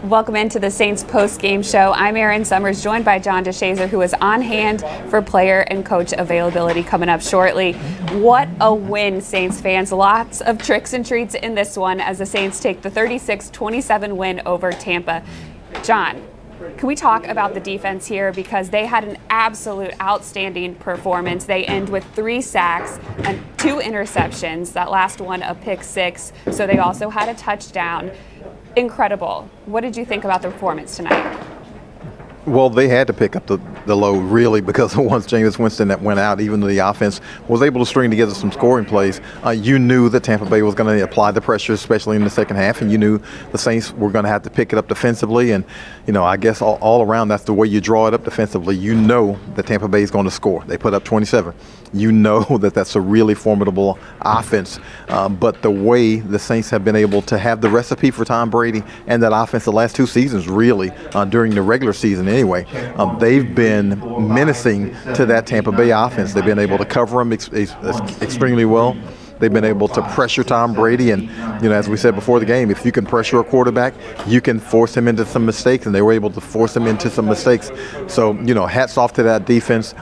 Welcome into the Saints post-game show. I'm Erin Summers, joined by John DeShazer, who is on hand for player and coach availability coming up shortly. What a win, Saints fans. Lots of tricks and treats in this one as the Saints take the 36-27 win over Tampa. John, can we talk about the defense here, because they had an absolute outstanding performance. They end with 3 sacks and 2 interceptions, that last one a pick 6, so they also had a touchdown. Incredible. What did you think about the performance tonight? Well, they had to pick up the load, really, because once Jameis Winston that went out, even though the offense was able to string together some scoring plays, you knew that Tampa Bay was going to apply the pressure, especially in the second half, and you knew the Saints were going to have to pick it up defensively. And, I guess all around, that's the way you draw it up defensively. You know that Tampa Bay is going to score. They put up 27. You know that that's a really formidable offense. But the way the Saints have been able to have the recipe for Tom Brady and that offense the last 2 seasons, really, during the regular season anyway, they've been menacing to that Tampa Bay offense. They've been able to cover them extremely well. They've been able to pressure Tom Brady, and as we said before the game, if you can pressure a quarterback, you can force him into some mistakes, and they were able to force him into some mistakes. So, hats off to that defense.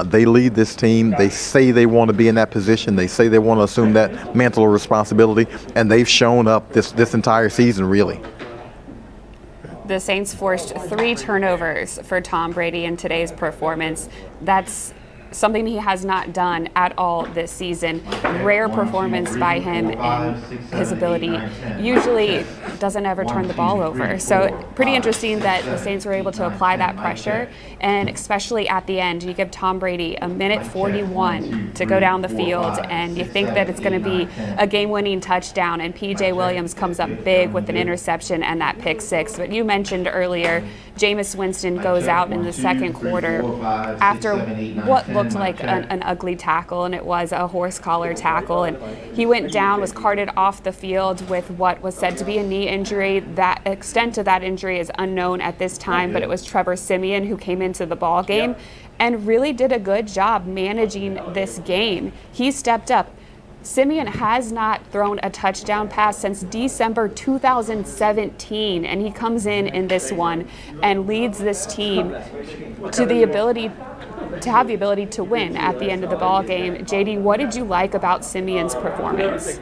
They lead this team. They say they want to be in that position. They say they want to assume that mantle of responsibility, and they've shown up this entire season, really. The Saints forced 3 turnovers for Tom Brady in today's performance. That's something he has not done at all this season. Rare performance by him, and his ability usually doesn't ever turn the ball over. So pretty interesting that the Saints were able to apply that pressure, and especially at the end, you give Tom Brady a minute 41 to go down the field, and you think that it's going to be a game-winning touchdown, and P.J. Williams comes up big with an interception and that pick 6. But you mentioned earlier, Jameis Winston goes out in the second quarter after what looked like an ugly tackle, and it was a horse collar tackle, and he went down, was carted off the field with what was said to be a knee injury. That extent of that injury is unknown at this time, but it was Trevor Simeon who came into the ball game and really did a good job managing this game. He stepped up. Simeon has not thrown a touchdown pass since December 2017, and he comes in this one and leads this team to have the ability to win at the end of the ball game. JD, what did you like about Simeon's performance?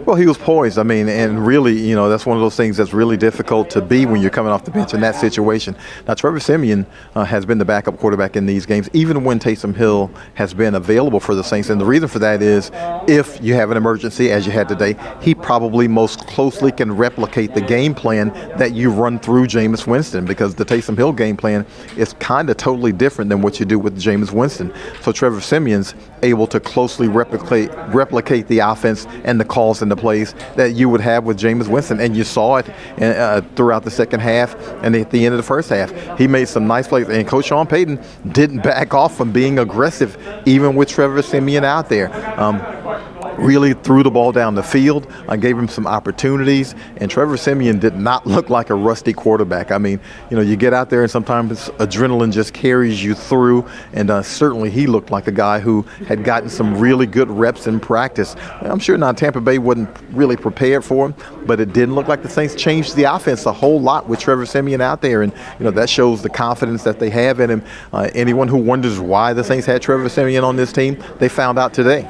Well, he was poised. And really, that's one of those things that's really difficult to be when you're coming off the bench in that situation. Now, Trevor Simeon has been the backup quarterback in these games, even when Taysom Hill has been available for the Saints. And the reason for that is, if you have an emergency, as you had today, he probably most closely can replicate the game plan that you run through Jameis Winston, because the Taysom Hill game plan is kind of totally different than what you do with Jameis Winston. So Trevor Simeon's able to closely replicate the offense and the calls and the plays that you would have with Jameis Winston. And you saw it throughout the second half and at the end of the first half. He made some nice plays. And Coach Sean Payton didn't back off from being aggressive, even with Trevor Simeon out there. Really threw the ball down the field, gave him some opportunities, and Trevor Simeon did not look like a rusty quarterback. You get out there and sometimes adrenaline just carries you through, and certainly he looked like a guy who had gotten some really good reps in practice. I'm sure Tampa Bay wasn't really prepared for him, but it didn't look like the Saints changed the offense a whole lot with Trevor Simeon out there, and that shows the confidence that they have in him. Anyone who wonders why the Saints had Trevor Simeon on this team, they found out today.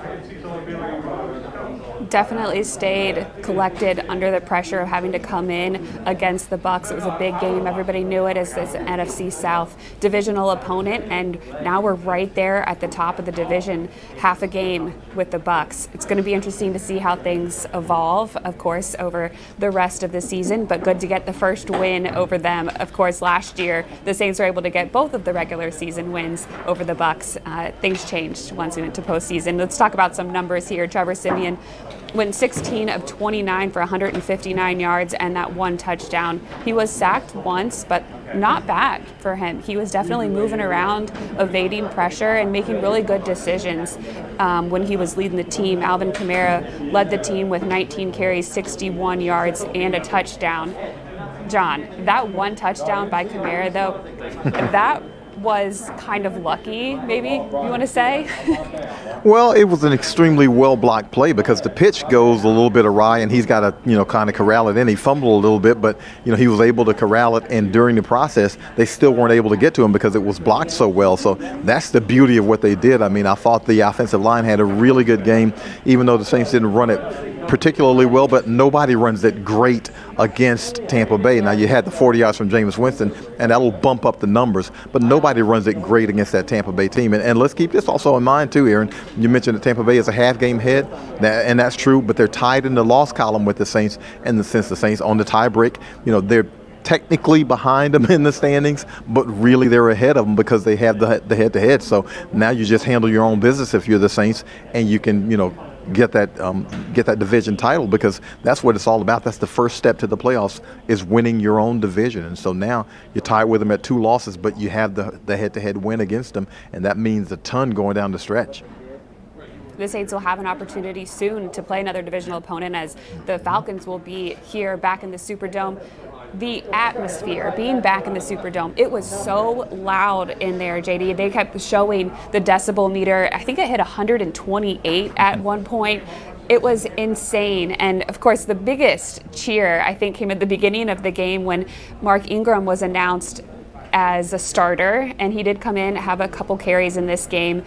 Definitely stayed collected under the pressure of having to come in against the Bucs. It was a big game. Everybody knew it as this NFC South divisional opponent, and now we're right there at the top of the division, half a game with the Bucs. It's going to be interesting to see how things evolve, of course, over the rest of the season, but good to get the first win over them. Of course, last year, the Saints were able to get both of the regular season wins over the Bucs. Things changed once we went to postseason. Let's talk about some numbers here. Trevor Simeon went 16 of 29 for 159 yards and that 1 touchdown. He was sacked once, but not bad for him. He was definitely moving around, evading pressure, and making really good decisions when he was leading the team. Alvin Kamara led the team with 19 carries, 61 yards, and a touchdown. John, that 1 touchdown by Kamara, though, was kind of lucky, maybe you want to say? Well, it was an extremely well-blocked play because the pitch goes a little bit awry, and he's got to, kind of corral it in. He fumbled a little bit, but, he was able to corral it, and during the process, they still weren't able to get to him because it was blocked so well. So that's the beauty of what they did. I mean, I thought the offensive line had a really good game, even though the Saints didn't run it particularly well, but nobody runs it great against Tampa Bay. Now, you had the 40 yards from Jameis Winston, and that'll bump up the numbers, but nobody runs it great against that Tampa Bay team. And let's keep this also in mind, too, Aaron. You mentioned that Tampa Bay is a half-game head, and that's true, but they're tied in the loss column with the Saints, and since the Saints on the tie break, they're technically behind them in the standings, but really they're ahead of them because they have the head-to-head. So now you just handle your own business if you're the Saints, and you can, get that division title, because that's what it's all about. That's the first step to the playoffs, is winning your own division. And so now you're tied with them at 2 losses, but you have the head-to-head win against them, and that means a ton going down the stretch. The Saints will have an opportunity soon to play another divisional opponent, as the Falcons will be here back in the Superdome. The atmosphere, being back in the Superdome, it was so loud in there, JD. They kept showing the decibel meter. I think it hit 128 at one point. It was insane. And of course, the biggest cheer, I think, came at the beginning of the game when Mark Ingram was announced as a starter, and he did come in, have a couple carries in this game.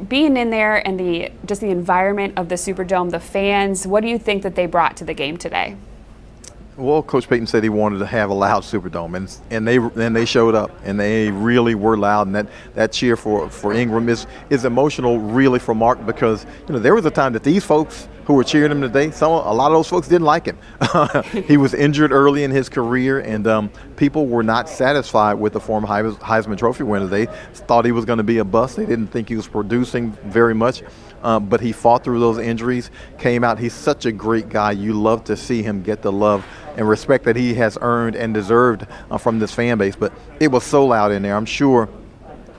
Being in there and the environment of the Superdome, the fans, what do you think that they brought to the game today? Well, Coach Payton said he wanted to have a loud Superdome, and they showed up, and they really were loud. And that cheer for Ingram is emotional, really, for Mark, because there was a time that these folks who were cheering him today, a lot of those folks didn't like him. He was injured early in his career, and people were not satisfied with the former Heisman Trophy winner. They thought he was going to be a bust. They didn't think he was producing very much. But he fought through those injuries, came out. He's such a great guy. You love to see him get the love and respect that he has earned and deserved from this fan base. But it was so loud in there. I'm sure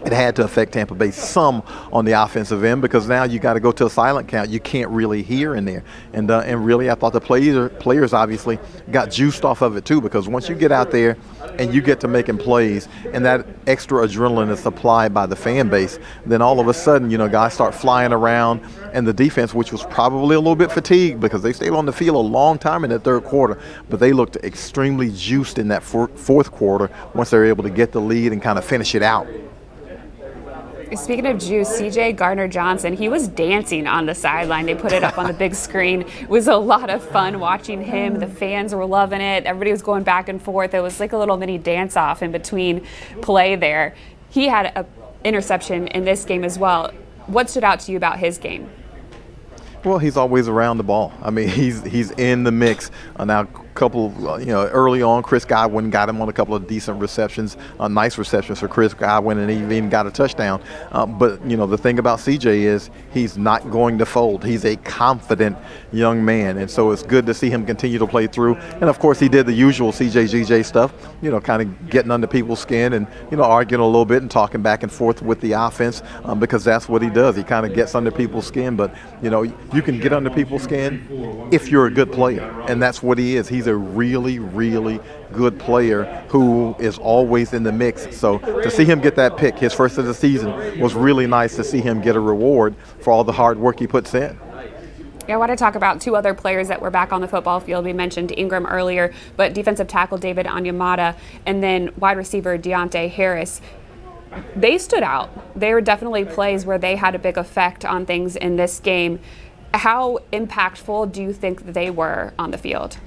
it had to affect Tampa Bay some on the offensive end, because now you got to go to a silent count. You can't really hear in there. And really, I thought the players obviously got juiced off of it too, because once you get out there and you get to making plays and that extra adrenaline is supplied by the fan base, then all of a sudden, guys start flying around, and the defense, which was probably a little bit fatigued because they stayed on the field a long time in the third quarter, but they looked extremely juiced in that fourth quarter once they were able to get the lead and kind of finish it out. Speaking of juice, Garner Johnson, he was dancing on the sideline. They put it up on the big screen. It was a lot of fun watching him. The fans were loving it. Everybody was going back and forth. It was like a little mini dance-off in between play there. He had an interception in this game as well. What stood out to you about his game? Well, he's always around the ball. I mean, he's in the mix. Now, couple, early on, Chris Godwin got him on a couple of decent receptions, nice receptions for Chris Godwin, and he even got a touchdown. But the thing about CJ is he's not going to fold. He's a confident young man, and so it's good to see him continue to play through. And of course, he did the usual GJ stuff, kind of getting under people's skin and arguing a little bit and talking back and forth with the offense, because that's what he does. He kind of gets under people's skin, but you can get under people's skin if you're a good player, and that's what he is. He's a really, really good player who is always in the mix. So to see him get that pick, his first of the season, was really nice to see him get a reward for all the hard work he puts in. Yeah, I want to talk about 2 other players that were back on the football field. We mentioned Ingram earlier, but defensive tackle David Onyemata and then wide receiver Deontay Harris. They stood out. They were definitely plays where they had a big effect on things in this game. How impactful do you think they were on the field?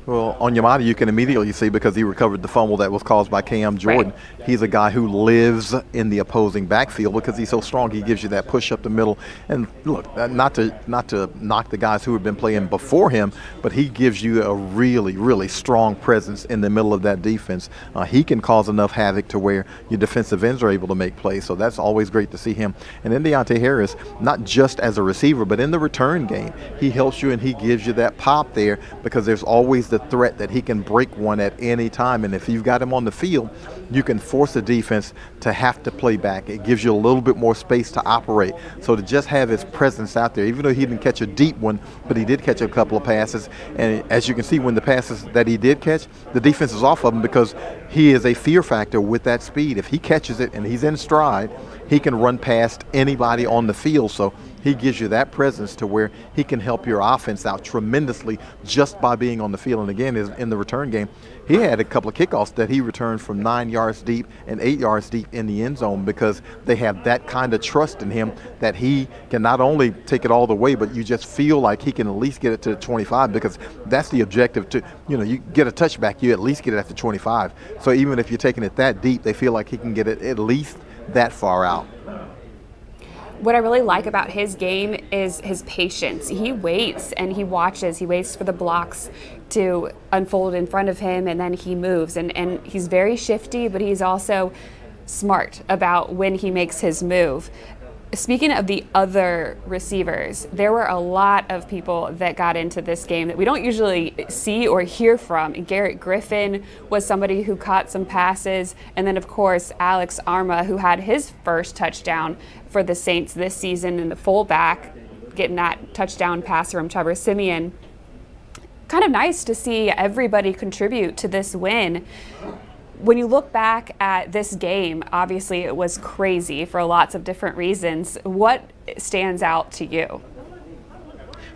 Well, Onyemata you can immediately see because he recovered the fumble that was caused by Cam Jordan. Right. He's a guy who lives in the opposing backfield because he's so strong. He gives you that push up the middle. And look, not to knock the guys who have been playing before him, but he gives you a really, really strong presence in the middle of that defense. He can cause enough havoc to where your defensive ends are able to make plays. So that's always great to see him. And then Deontay Harris, not just as a receiver, but in the return game, he helps you and he gives you that pop there because there's always the threat that he can break one at any time. And if you've got him on the field, you can force the defense to have to play back. It gives you a little bit more space to operate. So to just have his presence out there, even though he didn't catch a deep one, but he did catch a couple of passes. And as you can see, when the passes that he did catch, the defense is off of him because he is a fear factor with that speed. If he catches it and he's in stride, he can run past anybody on the field. So he gives you that presence to where he can help your offense out tremendously just by being on the field. And again, in the return game, he had a couple of kickoffs that he returned from 9 yards deep and 8 yards deep in the end zone because they have that kind of trust in him that he can not only take it all the way, but you just feel like he can at least get it to the 25 because that's the objective. To you get a touchback, you at least get it at the 25. So even if you're taking it that deep, they feel like he can get it at least that far out. What I really like about his game is his patience. He waits and he watches. He waits for the blocks to unfold in front of him, and then he moves. And he's very shifty, but he's also smart about when he makes his move. Speaking of the other receivers, there were a lot of people that got into this game that we don't usually see or hear from. Garrett Griffin was somebody who caught some passes. And then, of course, Alex Arma, who had his first touchdown for the Saints this season, in the fullback, getting that touchdown pass from Trevor Simeon. Kind of nice to see everybody contribute to this win. When you look back at this game, obviously it was crazy for lots of different reasons. What stands out to you?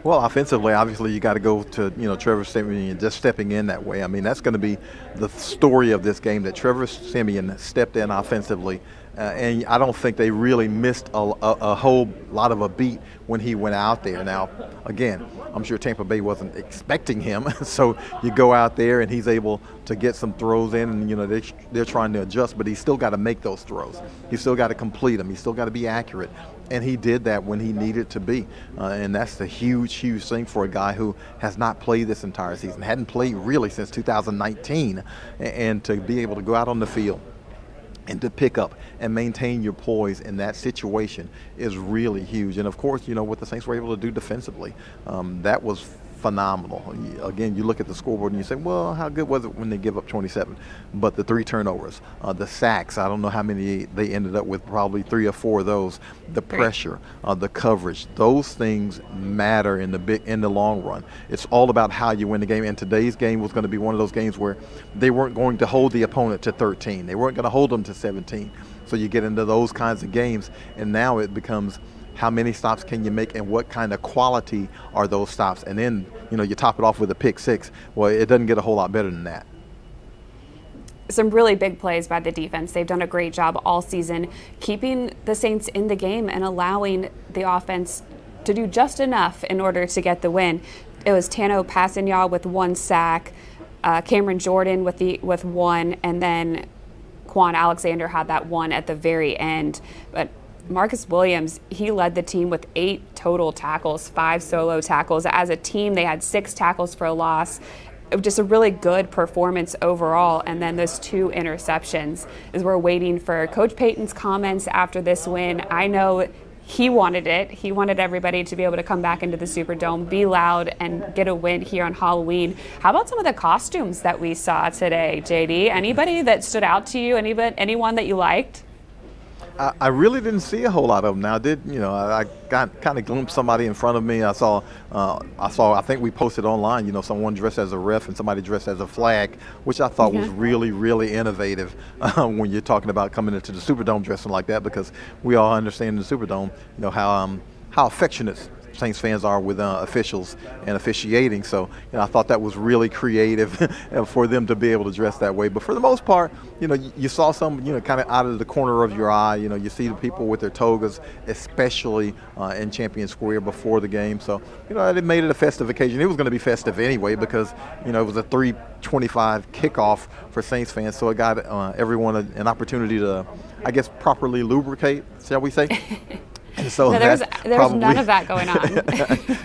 Well, offensively, obviously you got to go to Trevor Simeon just stepping in that way. I mean, that's going to be the story of this game, that Trevor Simeon stepped in offensively. And I don't think they really missed a whole lot of a beat when he went out there. Now, again, I'm sure Tampa Bay wasn't expecting him, so you go out there and he's able to get some throws in, and they're trying to adjust, but he's still got to make those throws. He's still got to complete them. He's still got to be accurate, and he did that when he needed to be, and that's the huge thing for a guy who has not played this entire season, hadn't played really since 2019, and to be able to go out on the field and to pick up and maintain your poise in that situation is really huge. And of course, what the Saints were able to do defensively, that was phenomenal. Again, you look at the scoreboard and you say, well, how good was it when they give up 27? But the 3 turnovers, the sacks, I don't know how many they ended up with, probably 3 or 4 of those. The pressure, the coverage, those things matter in the long run. It's all about how you win the game. And today's game was going to be one of those games where they weren't going to hold the opponent to 13. They weren't going to hold them to 17. So you get into those kinds of games, and now it becomes, how many stops can you make and what kind of quality are those stops? And then, you top it off with a pick 6. Well, it doesn't get a whole lot better than that. Some really big plays by the defense. They've done a great job all season keeping the Saints in the game and allowing the offense to do just enough in order to get the win. It was Tano Passignac with 1 sack, Cameron Jordan with 1, and then Quan Alexander had that 1 at the very end. But Marcus Williams, he led the team with 8 total tackles, 5 solo tackles. As a team, they had 6 tackles for a loss. Just a really good performance overall. And then those 2 interceptions. As we're waiting for Coach Payton's comments after this win, I know he wanted it. He wanted everybody to be able to come back into the Superdome, be loud, and get a win here on Halloween. How about some of the costumes that we saw today, JD? Anybody that stood out to you? Anyone that you liked? I really didn't see a whole lot of them. Now, I got kind of glimpsed somebody in front of me. I saw, I think we posted online, someone dressed as a ref and somebody dressed as a flag, which I thought was really, really innovative when you're talking about coming into the Superdome dressing like that, because we all understand in the Superdome, how affectionate Saints fans are with officials and officiating. So I thought that was really creative for them to be able to dress that way. But for the most part, you saw some, kind of out of the corner of your eye. You see the people with their togas, especially in Champion Square before the game. So it made it a festive occasion. It was going to be festive anyway because it was a 3:25 kickoff for Saints fans. So it got everyone an opportunity to, I guess, properly lubricate, shall we say. And so no, there's none of that going on.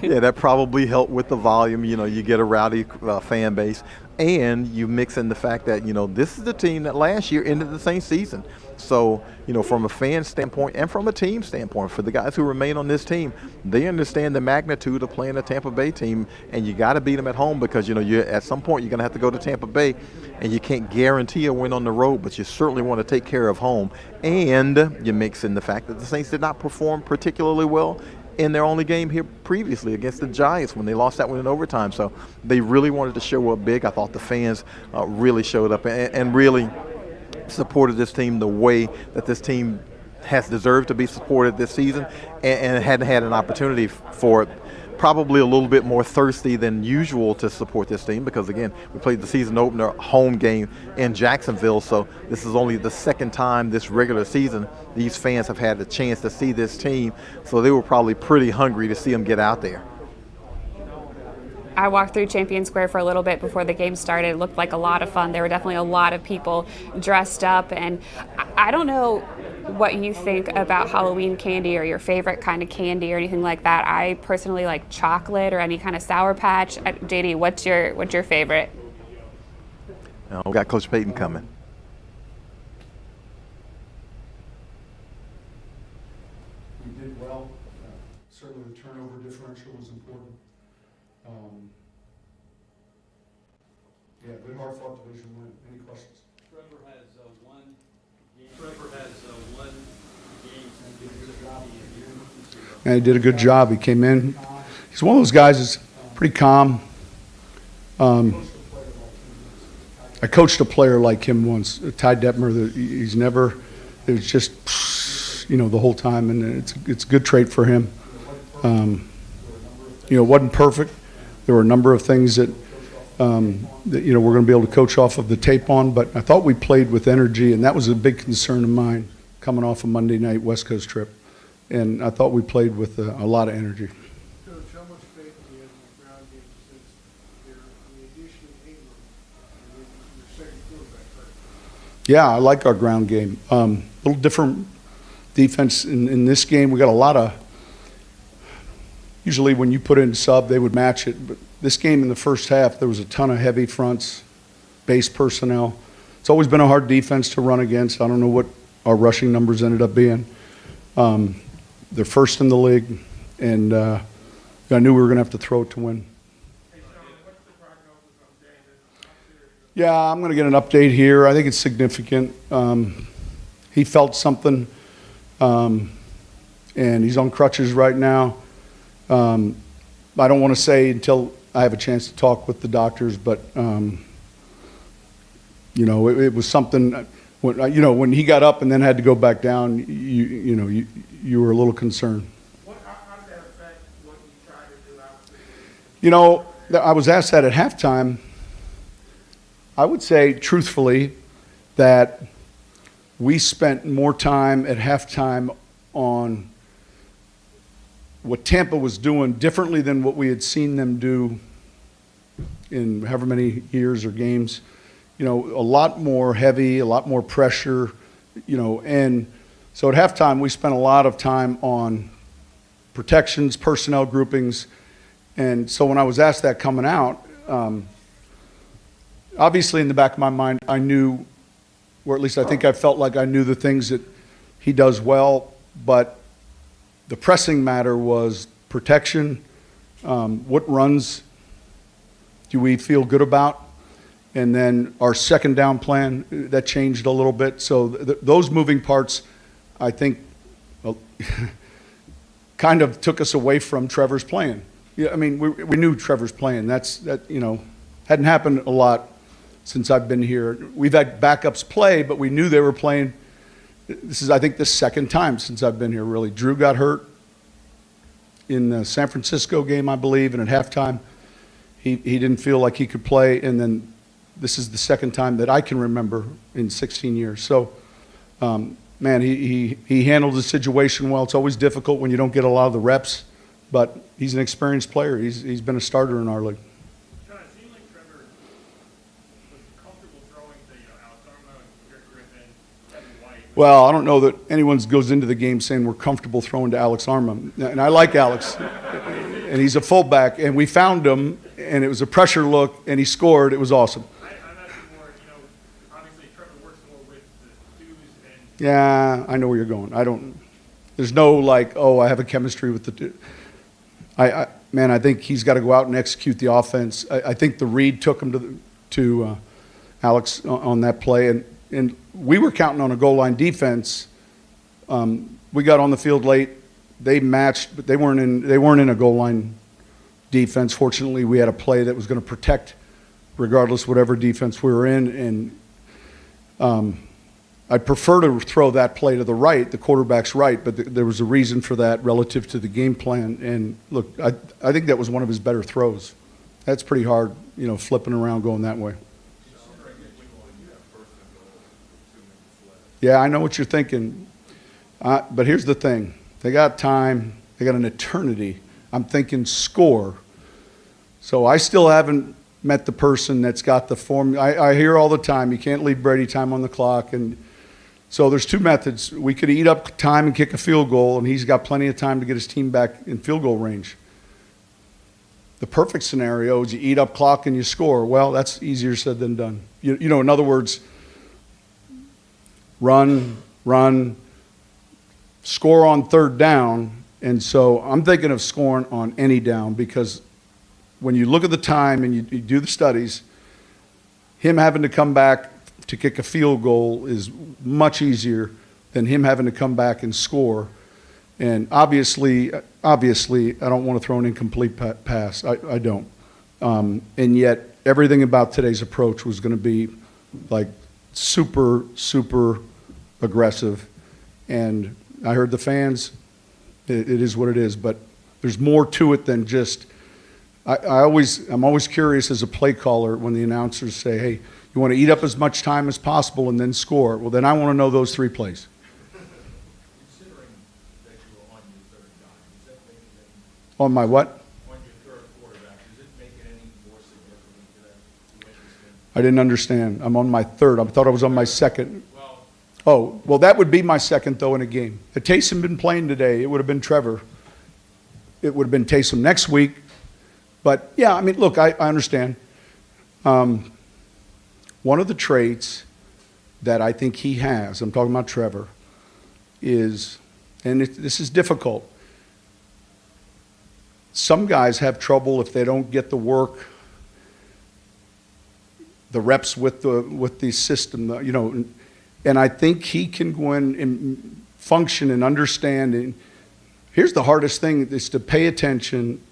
Yeah, that probably helped with the volume. You get a rowdy fan base. And you mix in the fact that, this is the team that last year ended the same season. So, from a fan standpoint and from a team standpoint, for the guys who remain on this team, they understand the magnitude of playing a Tampa Bay team, and you got to beat them at home because, you at some point you're going to have to go to Tampa Bay, and you can't guarantee a win on the road, but you certainly want to take care of home. And you mix in the fact that the Saints did not perform particularly well in their only game here previously against the Giants when they lost that one in overtime. So they really wanted to show up big. I thought the fans really showed up and really supported this team the way that this team has deserved to be supported this season, and hadn't had an opportunity for it. Probably a little bit more thirsty than usual to support this team because, again, we played the season opener home game in Jacksonville, so this is only the second time this regular season these fans have had a chance to see this team, so they were probably pretty hungry to see them get out there. I walked through Champion Square for a little bit before the game started. It looked like a lot of fun. There were definitely a lot of people dressed up, and I don't know what you think about Halloween candy or your favorite kind of candy or anything like that. I personally like chocolate or any kind of Sour Patch. JD, what's your favorite? We got Coach Payton coming. We did well. Certainly the turnover differential was important. Good hard-fought division win. Any questions? Trevor has one game. And he did a good job. He came in. He's one of those guys that's pretty calm. I coached a player like him once, Ty Detmer. He's never. It was just, the whole time, and it's a good trait for him. It wasn't perfect. There were a number of things that we're going to be able to coach off of the tape on, but I thought we played with energy, and that was a big concern of mine coming off a Monday night West Coast trip. And I thought we played with a lot of energy. Coach, how much faith do you have in the ground game since you're in the addition of Ingram and your second quarterback, right? Yeah, I like our ground game. A little different defense in this game. We got a lot of, usually when you put in sub, they would match it, but this game in the first half, there was a ton of heavy fronts, base personnel. It's always been a hard defense to run against. I don't know what our rushing numbers ended up being. They're first in the league, and I knew we were going to have to throw it to win. Hey, Sean, what's the prognosis on David? Yeah, I'm going to get an update here. I think it's significant. He felt something, and he's on crutches right now. I don't want to say until I have a chance to talk with the doctors, but it was something. When he got up and then had to go back down, you were a little concerned. How does that affect what you try to do out? I was asked that at halftime. I would say, truthfully, that we spent more time at halftime on what Tampa was doing differently than what we had seen them do in however many years or games. A lot more heavy, a lot more pressure, and so at halftime we spent a lot of time on protections, personnel groupings, and so when I was asked that coming out, obviously in the back of my mind I knew, or at least I think I felt like I knew the things that he does well, but the pressing matter was protection. What runs do we feel good about? And then our second down plan, that changed a little bit. So those moving parts, I think, kind of took us away from Trevor's playing. Yeah, I mean, we knew Trevor's playing. That hadn't happened a lot since I've been here. We've had backups play, but we knew they were playing. This is, I think, the second time since I've been here, really. Drew got hurt in the San Francisco game, I believe, and at halftime, he didn't feel like he could play, and then this is the second time that I can remember in 16 years. So, man, he handled the situation well. It's always difficult when you don't get a lot of the reps, but he's an experienced player. He's been a starter in our league. John, it seemed like Trevor was comfortable throwing to Alex Arma, Garrett Griffin, Kevin White. Well, I don't know that anyone goes into the game saying we're comfortable throwing to Alex Arma. And I like Alex, and he's a fullback, and we found him, and it was a pressure look, and he scored. It was awesome. I'm asking more, obviously Trevor works more with the twos and Yeah, I know where you're going. There's no like, oh, I have a chemistry with the two. Man, I think he's got to go out and execute the offense. I think the read took him to Alex on that play, and we were counting on a goal line defense. We got on the field late. They matched, but they weren't in a goal line defense. Fortunately, we had a play that was going to protect regardless whatever defense we were in, and I'd prefer to throw that play to the right, the quarterback's right, but there was a reason for that relative to the game plan. And look, I think that was one of his better throws. That's pretty hard, flipping around going that way. Yeah, I know what you're thinking. But here's the thing. They got time. They got an eternity. I'm thinking score. So I still haven't met the person that's got the form. I hear all the time, you can't leave Brady time on the clock. And so there's two methods. We could eat up time and kick a field goal, and he's got plenty of time to get his team back in field goal range. The perfect scenario is you eat up clock and you score. Well, that's easier said than done. In other words, run, score on third down. And so I'm thinking of scoring on any down, because when you look at the time and you do the studies, him having to come back to kick a field goal is much easier than him having to come back and score. And obviously, I don't want to throw an incomplete pass. I don't. And yet, everything about today's approach was going to be like super, super aggressive. And I heard the fans. It is what it is. But there's more to it than just. I'm always curious as a play caller when the announcers say, "Hey, you want to eat up as much time as possible and then score." Well, then I want to know those three plays. considering that you were on your third down, does that make it any, On my what? on your third quarterback, does it make it any more significant to that win this game? I didn't understand. I'm on my third. I thought I was on my second. Well, Oh, well, that would be my second, though, in a game. Had Taysom been playing today, it would have been Trevor. It would have been Taysom next week. But, yeah, I mean, look, I understand. One of the traits that I think he has, I'm talking about Trevor, is, and this is difficult, some guys have trouble if they don't get the work, the reps with the system, and I think he can go in and function and understand. And here's the hardest thing, is to pay attention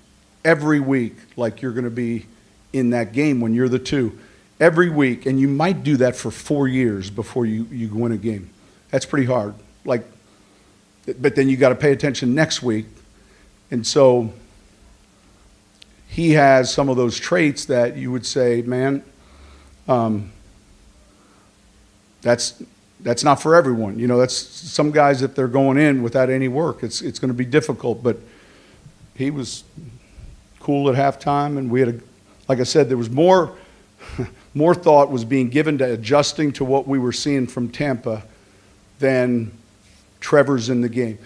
every week like you're going to be in that game when you're the two. Every week, and you might do that for 4 years before you win a game. That's pretty hard. But then you got to pay attention next week. And so he has some of those traits that you would say, man, that's not for everyone. That's some guys, if they're going in without any work, it's going to be difficult. But he was cool at halftime, and we had like I said, there was more thought was being given to adjusting to what we were seeing from Tampa than Trevor's in the game.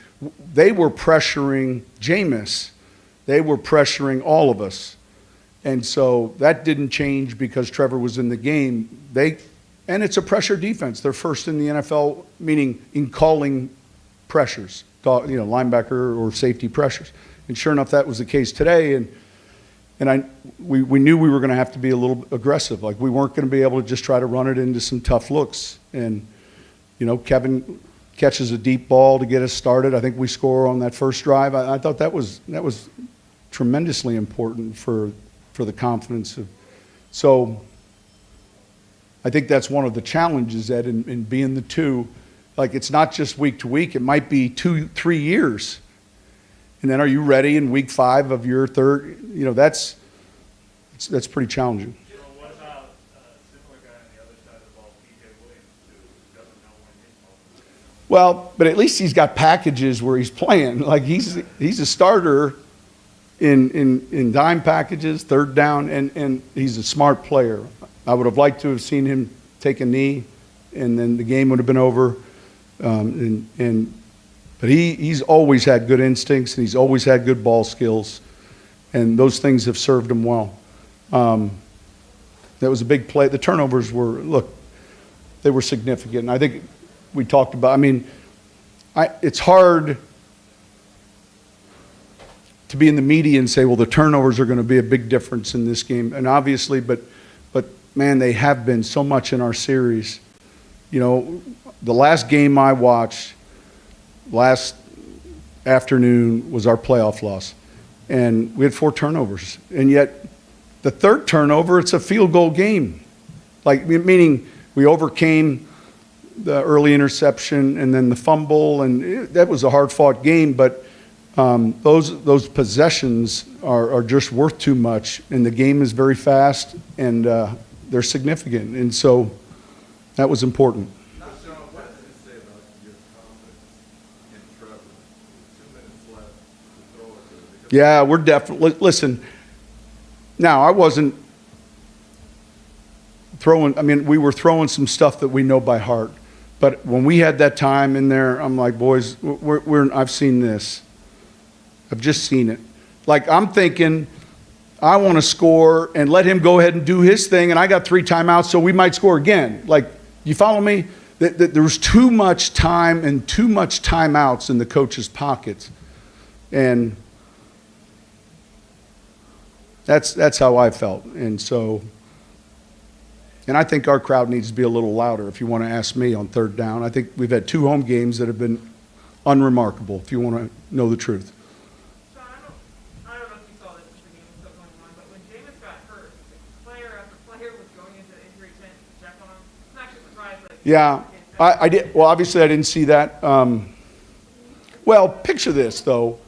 They were pressuring Jameis. They were pressuring all of us. And so that didn't change because Trevor was in the game. And it's a pressure defense. They're first in the NFL, meaning in calling pressures, linebacker or safety pressures. And sure enough, that was the case today. And we knew we were going to have to be a little aggressive. Like, we weren't going to be able to just try to run it into some tough looks. And, Kevin catches a deep ball to get us started. I think we score on that first drive. I thought that was tremendously important for the confidence of. So I think that's one of the challenges, Ed, in being the two. Like, it's not just week to week. It might be 2-3 years. And then are you ready in week 5 of your third? That's pretty challenging. what about a similar guy on the other side of the ball, P.J. Williams, who doesn't know when his ball? Well, but at least he's got packages where he's playing. Like, he's a starter in dime packages, third down, and he's a smart player. I would have liked to have seen him take a knee, and then the game would have been over. But he's always had good instincts, and he's always had good ball skills, and those things have served him well. That was a big play. The turnovers were, look, they were significant. And I think we talked about, I mean, it's hard to be in the media and say, well, the turnovers are going to be a big difference in this game. And obviously, but man, they have been so much in our series. You know, the last game I watched last afternoon was our playoff loss. And we had 4 turnovers. And yet, the third turnover, it's a field goal game. Like, meaning we overcame the early interception and then the fumble, and that was a hard-fought game, but those possessions are just worth too much, and the game is very fast, and they're significant, and so that was important. What does it say about your confidence in Trevor? 2 minutes left to throw it to him. Yeah, we're definitely, listen, now I wasn't throwing, I mean, we were throwing some stuff that we know by heart, but when we had that time in there, I'm like, boys, I've seen this. I've just seen it. Like, I'm thinking, I want to score and let him go ahead and do his thing, and I got 3 timeouts, so we might score again. Like, you follow me? There was too much time and too much timeouts in the coach's pockets. And that's how I felt. And so, and I think our crowd needs to be a little louder, if you want to ask me, on third down. I think we've had 2 home games that have been unremarkable, if you want to know the truth. Sean, I don't know if you saw this as the game was still going on, but when Jameis got hurt, player after player was going into the injury tent to check on him. I'm actually surprised. Yeah, I did. Well, obviously I didn't see that. Well, picture this, though.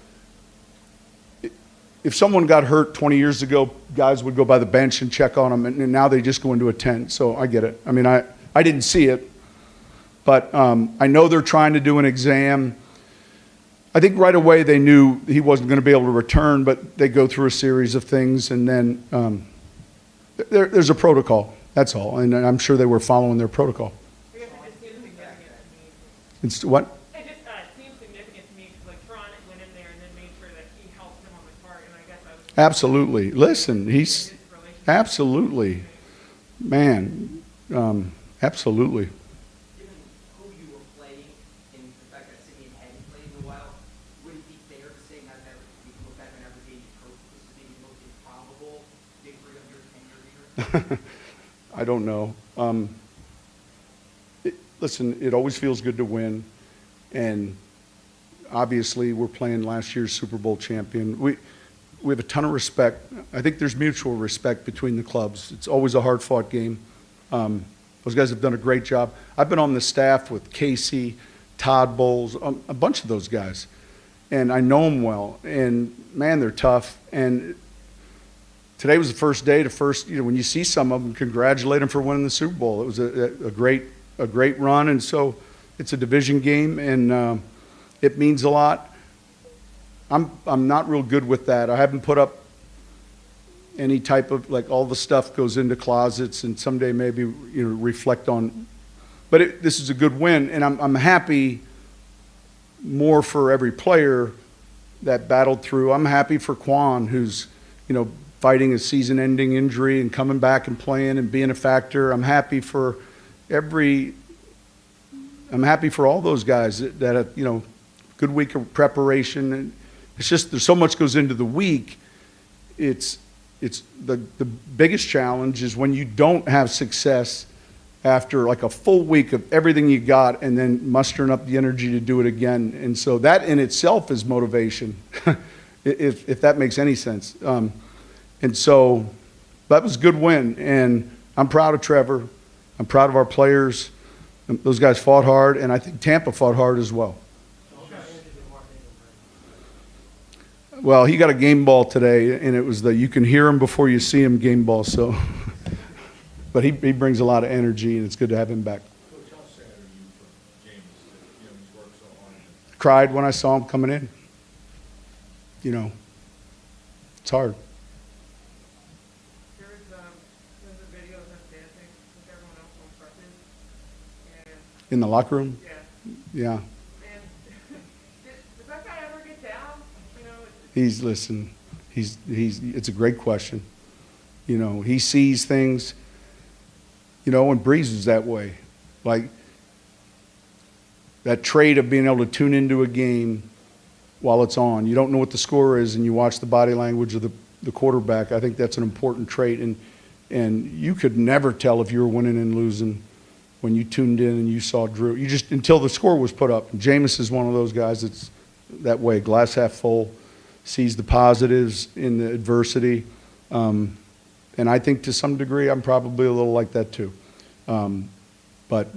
If someone got hurt 20 years ago, guys would go by the bench and check on them, and now they just go into a tent. So I get it. I mean, I didn't see it, but I know they're trying to do an exam. I think right away they knew he wasn't going to be able to return, but they go through a series of things, and then there's a protocol. That's all, and I'm sure they were following their protocol. I guess it just seems significant to me. It's what? It just seems significant to me because, like, Tron went in there and then made sure that he helped him on the cart, and I guess I was Absolutely. Listen, he's his relationship. absolutely, man, absolutely. Given who you were playing and the fact that Simeon hadn't played in a while, would it be fair to say now that we can look back on every game you coached, this is maybe the most improbable victory of your tenure here? I don't know. Listen, it always feels good to win, and obviously we're playing last year's Super Bowl champion. We have a ton of respect. I think there's mutual respect between the clubs. It's always a hard-fought game. Those guys have done a great job. I've been on the staff with Casey, Todd Bowles, a bunch of those guys, and I know them well. And man, they're tough. And today was the first day. When you see some of them, congratulate them for winning the Super Bowl. It was a great run, and so it's a division game, and it means a lot. I'm not real good with that. I haven't put up any type of, like, all the stuff goes into closets, and someday maybe reflect on. But this is a good win, and I'm happy more for every player that battled through. I'm happy for Quan, who's fighting a season-ending injury and coming back and playing and being a factor. I'm happy for all those guys that have, good week of preparation. And it's just, there's so much goes into the week. It's the biggest challenge is when you don't have success after like a full week of everything you got and then mustering up the energy to do it again. And so that in itself is motivation, if that makes any sense. And so that was a good win, and I'm proud of Trevor. I'm proud of our players. Those guys fought hard, and I think Tampa fought hard as well. Well, he got a game ball today, and it was you can hear him before you see him game ball. So, but he brings a lot of energy, and it's good to have him back. Coach, how sad are you for James that he's worked so hard? Cried when I saw him coming in. It's hard. There's a video of him dancing with everyone else on crutches, and In the locker room? yeah. Yeah. And does that guy ever get down? It's a great question. You know, he sees things, you know, and Breeze is that way. Like, that trait of being able to tune into a game while it's on. You don't know what the score is, and you watch the body language of the quarterback. I think that's an important trait, and you could never tell if you were winning and losing when you tuned in and you saw Drew. You just, until the score was put up. And Jameis is one of those guys that's that way, glass half full, sees the positives in the adversity. And I think to some degree I'm probably a little like that too. But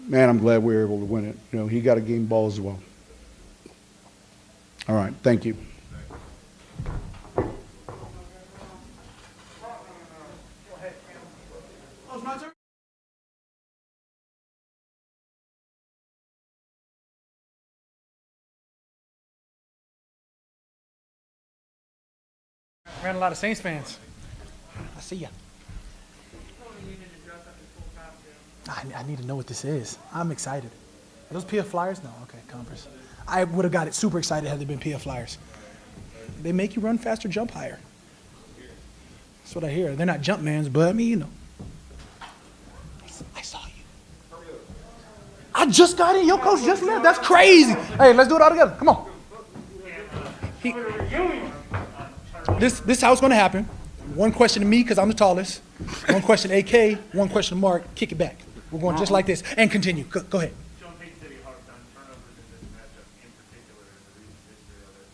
man, I'm glad we were able to win it. You know, he got a game ball as well. All right, thank you. Ran a lot of Saints fans. I see ya. I need to know what this is. I'm excited. Are those PF Flyers? No, okay, Converse. I would have got it super excited had they been PF Flyers. They make you run faster, jump higher. That's what I hear. They're not jump mans, but I mean, you know. I saw you. I just got in. Your coach just left. That's crazy. Hey, let's do it all together. Come on. This is how it's going to happen. One question to me because I'm the tallest. One question to AK. One question to Mark. Kick it back. We're going just like this and continue. Go ahead. Sean Payton said he harped on turnovers in this matchup in particular in the recent history of it.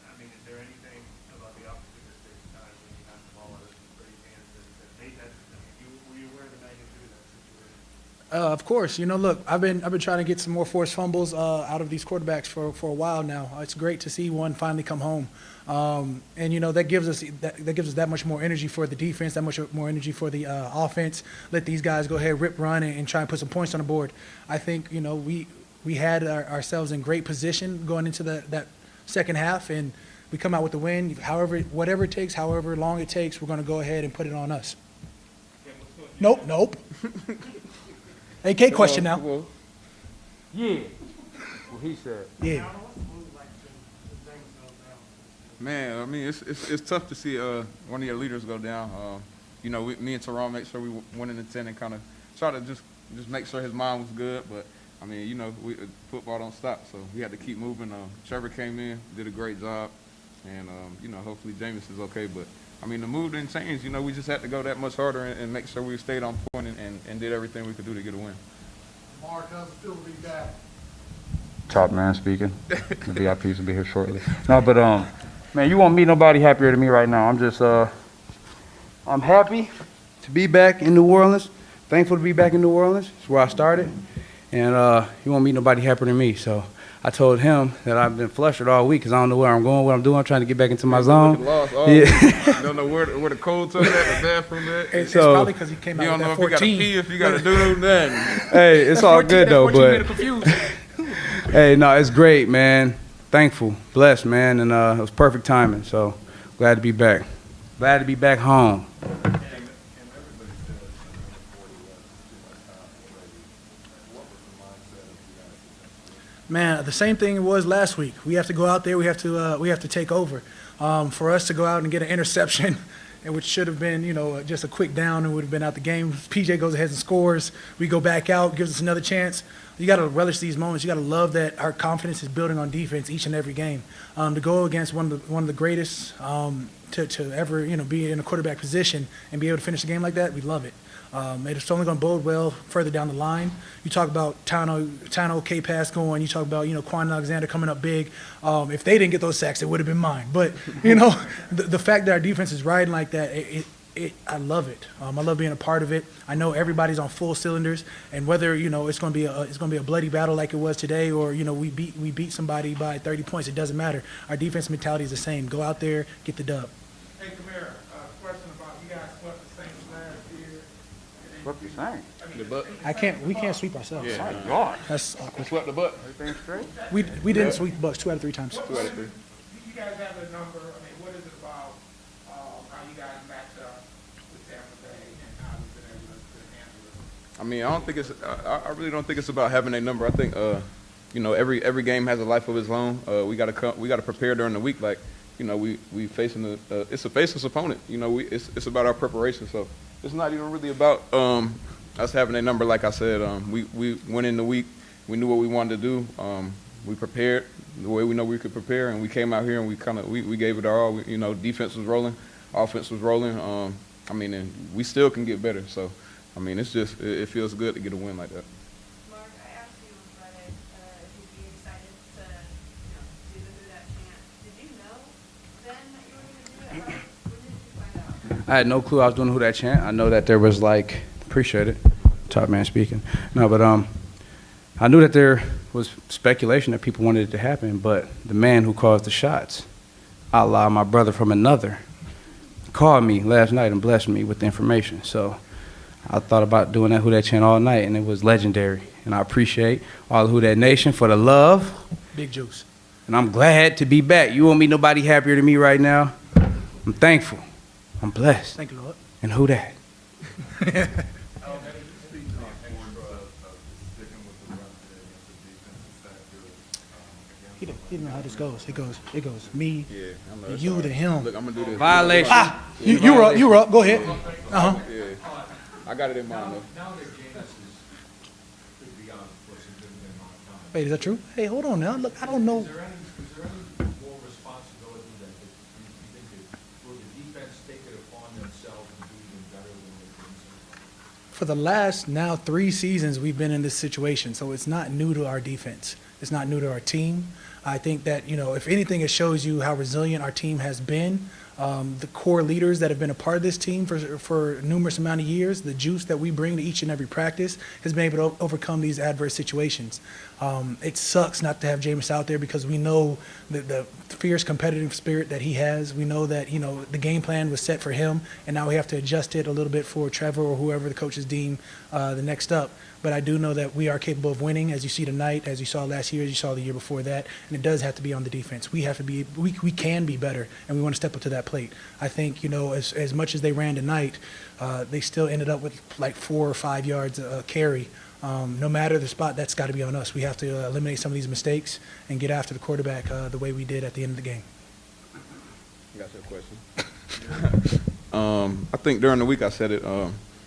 I mean, is there anything about the opportunistic time when you knock the ball out of somebody's hands that made that? I mean, were you aware of the magnitude of that situation? Of course. You know, look, I've been trying to get some more forced fumbles out of these quarterbacks for a while now. It's great to see one finally come home. And you know that gives us that much more energy for the defense, that much more energy for the offense. Let these guys go ahead, rip, run, and try and put some points on the board. I think you know we had ourselves in great position going into that second half, and we come out with the win. Whatever it takes, however long it takes, we're going to go ahead and put it on us. Nope. AK question now. Yeah. What he said. Yeah. Man, I mean, it's tough to see one of your leaders go down. You know, me and Teron make sure we went in the 10 and kind of try to just make sure his mind was good. But, I mean, you know, football don't stop, so we had to keep moving. Trevor came in, did a great job, and, you know, hopefully Jameis is okay. But, I mean, the move didn't change. You know, we just had to go that much harder and make sure we stayed on point and did everything we could do to get a win. Mark, how's it feel to be back? Top man speaking. The VIPs will be here shortly. No, but man, you won't meet nobody happier than me right now. I'm just I'm happy to be back in New Orleans. Thankful to be back in New Orleans. It's where I started. And you won't meet nobody happier than me. So I told him that I've been flustered all week because I don't know where I'm going, what I'm doing. I'm trying to get back into my zone. Lost. Yeah. Don't know where the cold tub at, the bathroom at. It's probably because he came out You don't know with if that you got to 14. pee, if you got to do nothing. Hey, it's all good though, but Confused. hey, no, it's great, man. Thankful, blessed, man, and it was perfect timing. So glad to be back. Glad to be back home. Man, the same thing it was last week. We have to go out there. We have to take over. For us to go out and get an interception, and which should have been, you know, just a quick down and would have been out the game. PJ goes ahead and scores. We go back out, gives us another chance. You got to relish these moments. You got to love that our confidence is building on defense each and every game. To go against one of the greatest to ever, you know, be in a quarterback position and be able to finish the game like that, we love it. It's only going to bode well further down the line. You talk about Tano K-Pass going. You talk about, you know, Quan Alexander coming up big. If they didn't get those sacks, it would have been mine. But, you know, the fact that our defense is riding like that, I love it. I love being a part of it. I know everybody's on full cylinders, and whether, you know, it's going to be a bloody battle like it was today, or, you know, we beat somebody by 30 points, it doesn't matter. Our defense mentality is the same. Go out there, get the dub. Hey, Kamara, question about you guys swept the Saints last year. What you saying? We can't sweep ourselves. Yeah. My God. That's awkward. Swept the butt. Everything straight? We didn't sweep the Bucs 2 out of 3 times. 2 out of 3. You guys have a number. I mean, what is it about how you guys match up with Tampa Bay and how you've been able to handle it? I mean, I really don't think it's about having a number. I think, you know, every game has a life of its own. We got to prepare during the week. Like, you know, we facing it's a faceless opponent. You know, it's about our preparation. So it's not even really about us having a number. Like I said, we went in the week. We knew what we wanted to do. We prepared the way we know we could prepare, and we came out here and we gave it our all. You know, defense was rolling, offense was rolling. I mean, and we still can get better. So, I mean, it's just it feels good to get a win like that. Mark, I asked you on Friday if you'd be excited to, do the that chant. Did you know then that you were going to do it? When did you find out? I had no clue I was doing Who That Chant. I know that there was appreciate it, top man speaking. No, but I knew that there was speculation that people wanted it to happen, but the man who calls the shots, Allah, my brother from another, called me last night and blessed me with the information. So I thought about doing that Who That Chant all night, and it was legendary. And I appreciate all the Who That Nation for the love. Big juice. And I'm glad to be back. You won't meet nobody happier than me right now. I'm thankful. I'm blessed. Thank you, Lord. And who that? He didn't know how this goes. It goes me, Yeah, I know. you, to him. Look, I'm gonna do this. Violation. You were up. Go ahead. Uh-huh. Yeah, I got it in mind though. Now that Jameis is could be out for a significant amount of time. Wait, is that true? Hey, hold on now. Look, I don't know. Is there any more responsibility that you think that will the defense take it upon themselves to do even better than they've been so far? For the last now 3 seasons, we've been in this situation, so it's not new to our defense. It's not new to our team. I think that, if anything, it shows you how resilient our team has been. The core leaders that have been a part of this team for a numerous amount of years, the juice that we bring to each and every practice has been able to overcome these adverse situations. It sucks not to have Jameis out there because we know the fierce competitive spirit that he has. We know that, the game plan was set for him, and now we have to adjust it a little bit for Trevor or whoever the coaches deem the next up. But I do know that we are capable of winning, as you see tonight, as you saw last year, as you saw the year before that, and it does have to be on the defense. We can be better, and we want to step up to that plate. I think, as much as they ran tonight, they still ended up with 4 or 5 yards a carry. No matter the spot, that's got to be on us. We have to eliminate some of these mistakes and get after the quarterback the way we did at the end of the game. I got your question. I think during the week I said it.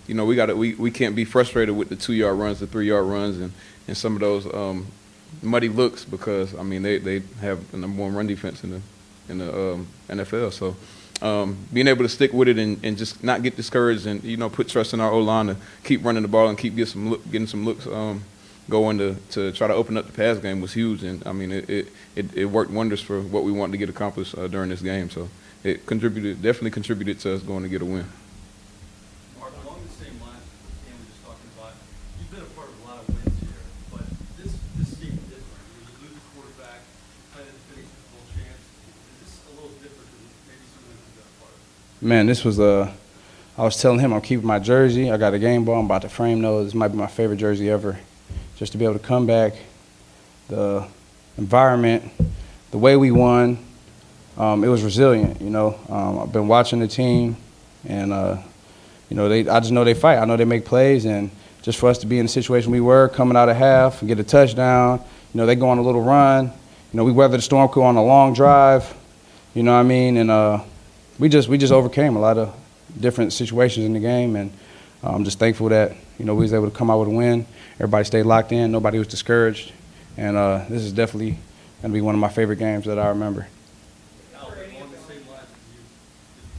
We can't be frustrated with the 2-yard runs, the 3-yard runs, and some of those muddy looks because they have the number 1 run defense in the NFL. So being able to stick with it and just not get discouraged and put trust in our O-line to keep running the ball and keep getting some looks going to try to open up the pass game was huge. And it worked wonders for what we wanted to get accomplished during this game. So it definitely contributed to us going to get a win. Mark, along the same lines that Cam was just talking about, you've been a part of a lot of wins here, but this seemed different. You lose the quarterback, kind of finish with full chance. Is this a little different than maybe some of the wins you've been a part of? Man, this was I was telling him I'm keeping my jersey. I got a game ball. I'm about to frame those. This might be my favorite jersey ever. Just to be able to come back, the environment, the way we won, it was resilient. I've been watching the team, and I just know they fight. I know they make plays, and just for us to be in the situation we were, coming out of half and get a touchdown, they go on a little run. We weathered the storm, go on a long drive. You know what I mean? And we just overcame a lot of different situations in the game, and I'm just thankful that we was able to come out with a win. Everybody stayed locked in. Nobody was discouraged, and this is definitely going to be one of my favorite games that I remember. Along the same lines as you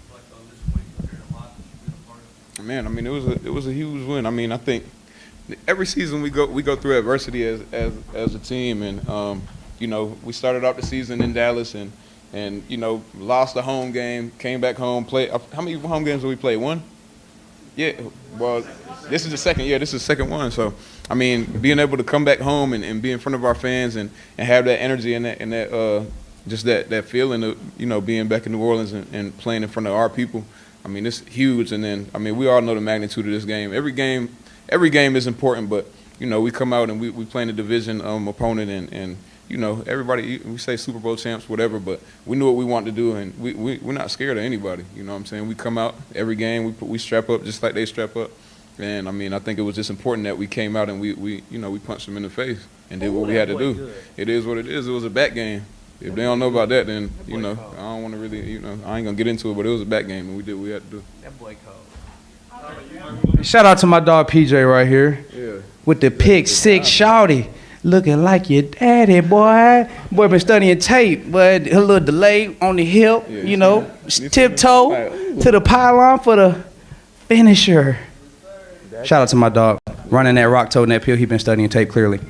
reflect on this win, you've heard a lot that you've been a part of. Man, it was a huge win. I think every season we go through adversity as a team, and we started out the season in Dallas and lost the home game, came back home, played. How many home games did we play? 1? Yeah. Well, this is the second. Yeah, this is the second one. So being able to come back home and be in front of our fans and have that energy and that just that feeling of being back in New Orleans and playing in front of our people. It's huge. And then we all know the magnitude of this game. Every game is important, but we come out and we play in a division opponent and everybody, we say Super Bowl champs, whatever, but we knew what we wanted to do, and we're not scared of anybody. You know what I'm saying? We come out every game, we strap up just like they strap up, and I think it was just important that we came out and we punched them in the face and did what we had to do. It is what it is. It was a back game. if they don't know about that, then I don't want to really I ain't gonna get into it. But it was a back game, and we did what we had to do. That boy cold. Shout out to my dog PJ right here. Yeah. With the pick six shouty. Looking like your daddy, boy. Boy been studying tape, but a little delay on the hip, tiptoe to the pylon for the finisher. Shout out to my dog. Running that rock toe in that pill, he been studying tape clearly.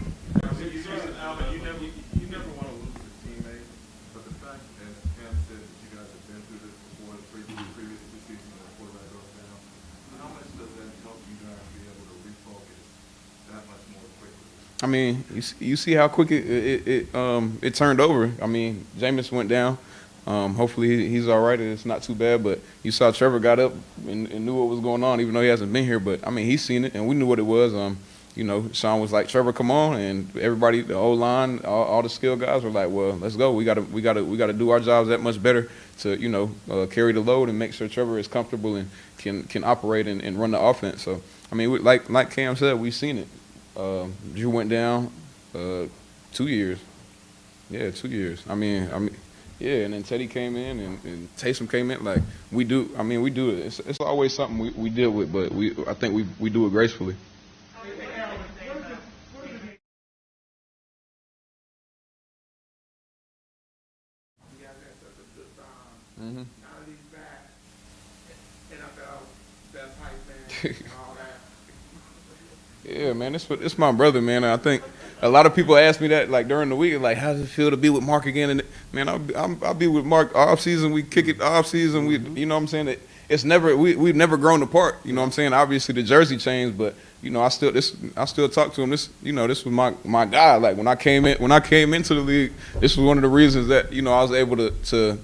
I mean, you see how quick it turned over. I mean, Jameis went down. Hopefully he's all right. It's not too bad. But you saw Trevor got up and knew what was going on, even though he hasn't been here. But I mean, he's seen it, and we knew what it was. Sean was like, "Trevor, come on!" And everybody, the O line, all the skill guys were like, "Well, let's go. We gotta do our jobs that much better to carry the load and make sure Trevor is comfortable and can operate and run the offense." So I mean, like Cam said, we've seen it. Drew went down 2 years. Yeah, 2 years. I mean, yeah, and then Teddy came in and Taysom came in. Like we do. I mean, we do it. It's always something we deal with, but I think we do it gracefully. Now that he's back, NFL, best hype man, and all that. Yeah, man, it's my brother, man. I think a lot of people ask me that, like during the week, like, how does it feel to be with Mark again? And man, I'll be with Mark off season. We kick it off season. We, you know what I'm saying? That it's never we've never grown apart. You know what I'm saying? Obviously the jersey changed, but I still talk to him. This was my guy. Like when I came into the league, this was one of the reasons that I was able to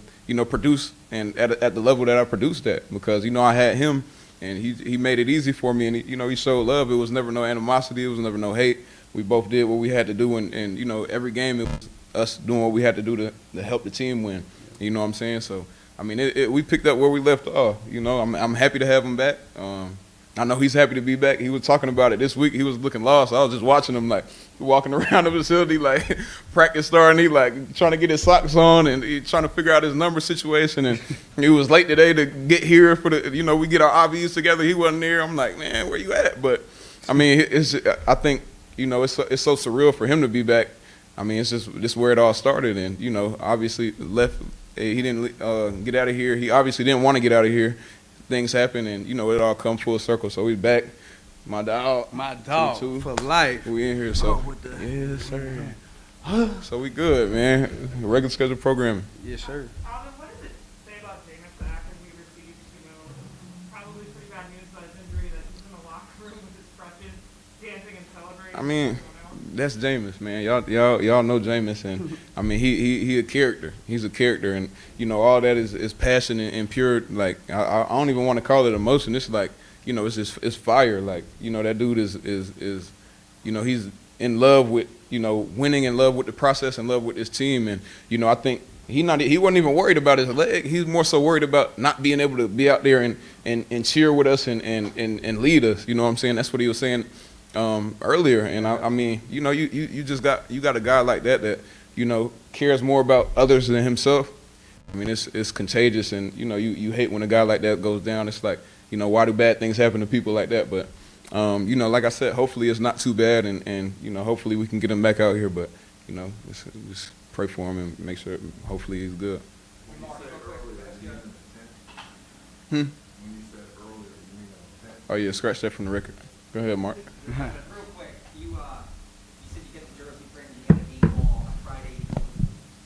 produce and at the level that I produced at, because I had him. And he made it easy for me, and he showed love. It was never no animosity. It was never no hate. We both did what we had to do, and every game it was us doing what we had to do to help the team win. You know what I'm saying? So I mean, we picked up where we left off. I'm happy to have him back. I know he's happy to be back. He was talking about it this week. He was looking lost. I was just watching him, like, walking around the facility, like, practice starting. He, like, trying to get his socks on and he trying to figure out his number situation. And he was late today to get here for the, we get our IVs together. He wasn't there. I'm like, man, where you at? But, I mean, I think, it's so surreal for him to be back. I mean, it's just where it all started. And, obviously left. He didn't get out of here. He obviously didn't want to get out of here. Things happen, and it all come full circle. So we back. My dog too. For life. We in here, so yes, sir. So we good, man. Regular scheduled programming. Yes, sir. Alvin, what does it say about Jameis that after he received, probably pretty bad news about his injury, that he's in the locker room with his crutches, dancing and celebrating? I mean, that's Jameis, man. Y'all know Jameis, and I mean he a character. He's a character, and all that is passion and pure. Like I don't even want to call it emotion. It's like it's fire. Like that dude is he's in love with winning, in love with the process, in love with his team, and I think he wasn't even worried about his leg. He's more so worried about not being able to be out there and cheer with us and lead us. You know what I'm saying? That's what he was saying earlier. And I mean, you got a guy like that cares more about others than himself. I mean, it's contagious, and you hate when a guy like that goes down. It's like, why do bad things happen to people like that? But like I said, hopefully it's not too bad, and hopefully we can get him back out here. But just pray for him and make sure hopefully he's good. Oh yeah, scratch that from the record. Go ahead, Mark. Real quick, you said you get the jersey print, you get the 8-ball on Friday.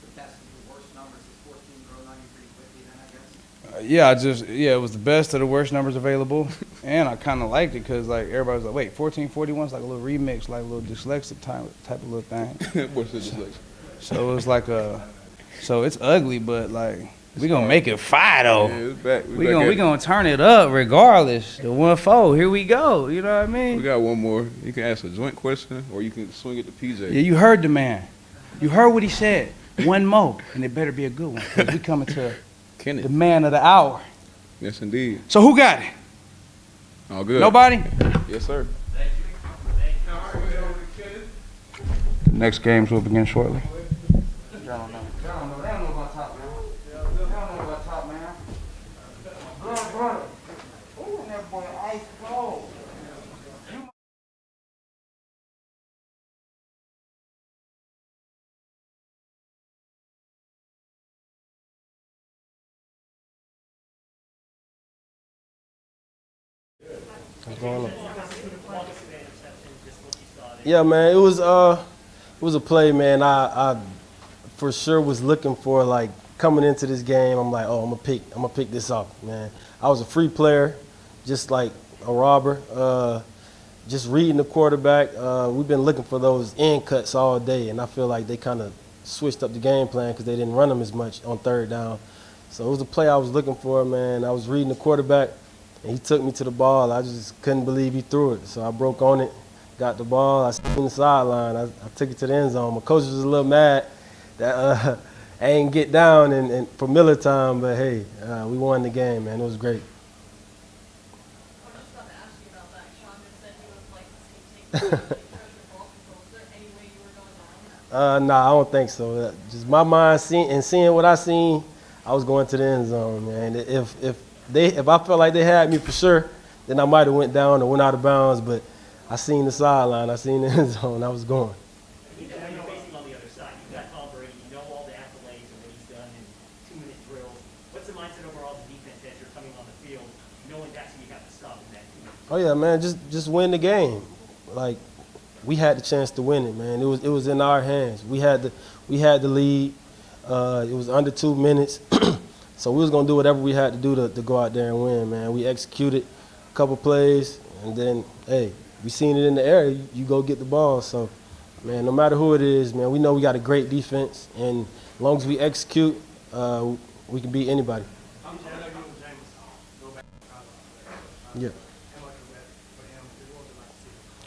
The best of the worst numbers is 14 growing on you pretty quickly then, I guess? It was the best of the worst numbers available, and I kind of liked it because like everybody was like, wait, 1441 is like a little remix, like a little dyslexic type of little thing. What's the dyslexia? So it was like so it's ugly, but like we gonna make it fire though. Yeah, it's back. We gonna turn it up regardless. The 1-4, here we go. You know what I mean? We got one more. You can ask a joint question, or you can swing it to PJ. Yeah, you heard the man. You heard what he said. One more, and it better be a good one. 'Cause we coming to the man of the hour. Yes, indeed. So who got it? All good. Nobody? Yes, sir. The next games will begin shortly. I don't know. What's going on? Yeah, man, it was a play, man. I for sure was looking for, like, coming into this game. I'm like, oh, I'm gonna pick this off, man. I was a free player, just like a robber. Just reading the quarterback. We've been looking for those end cuts all day, and I feel like they kind of switched up the game plan because they didn't run them as much on third down. So it was a play I was looking for, man. I was reading the quarterback, and he took me to the ball. I just couldn't believe he threw it. So I broke on it, got the ball. I stood in the sideline. I took it to the end zone. My coach was a little mad that I ain't get down and for Miller time, but hey, we won the game, man. It was great. I was just about to ask you about that. Sean just said he would like to see you take the ball control. Is there any way you were going around that? Nah, I don't think so. Just my mind seeing what I seen, I was going to the end zone, man. If I felt like they had me for sure, then I might have went down or went out of bounds. But I seen the sideline, I seen the end zone, I was going. When you're facing on the other side, you've got Tom Brady, you know all the accolades and what he's done in 2-minute drills. What's the mindset overall of the defense as you're coming on the field, knowing that's when you have to stop in that 2 minutes? Oh yeah, man, just win the game. Like, we had the chance to win it, man. It was in our hands. We had the lead. It was under 2 minutes, so we was gonna do whatever we had to do to go out there and win, man. We executed a couple plays, and then hey, we seen it in the air. You go get the ball. So, man, no matter who it is, man, we know we got a great defense, and as long as we execute, we can beat anybody. Yeah.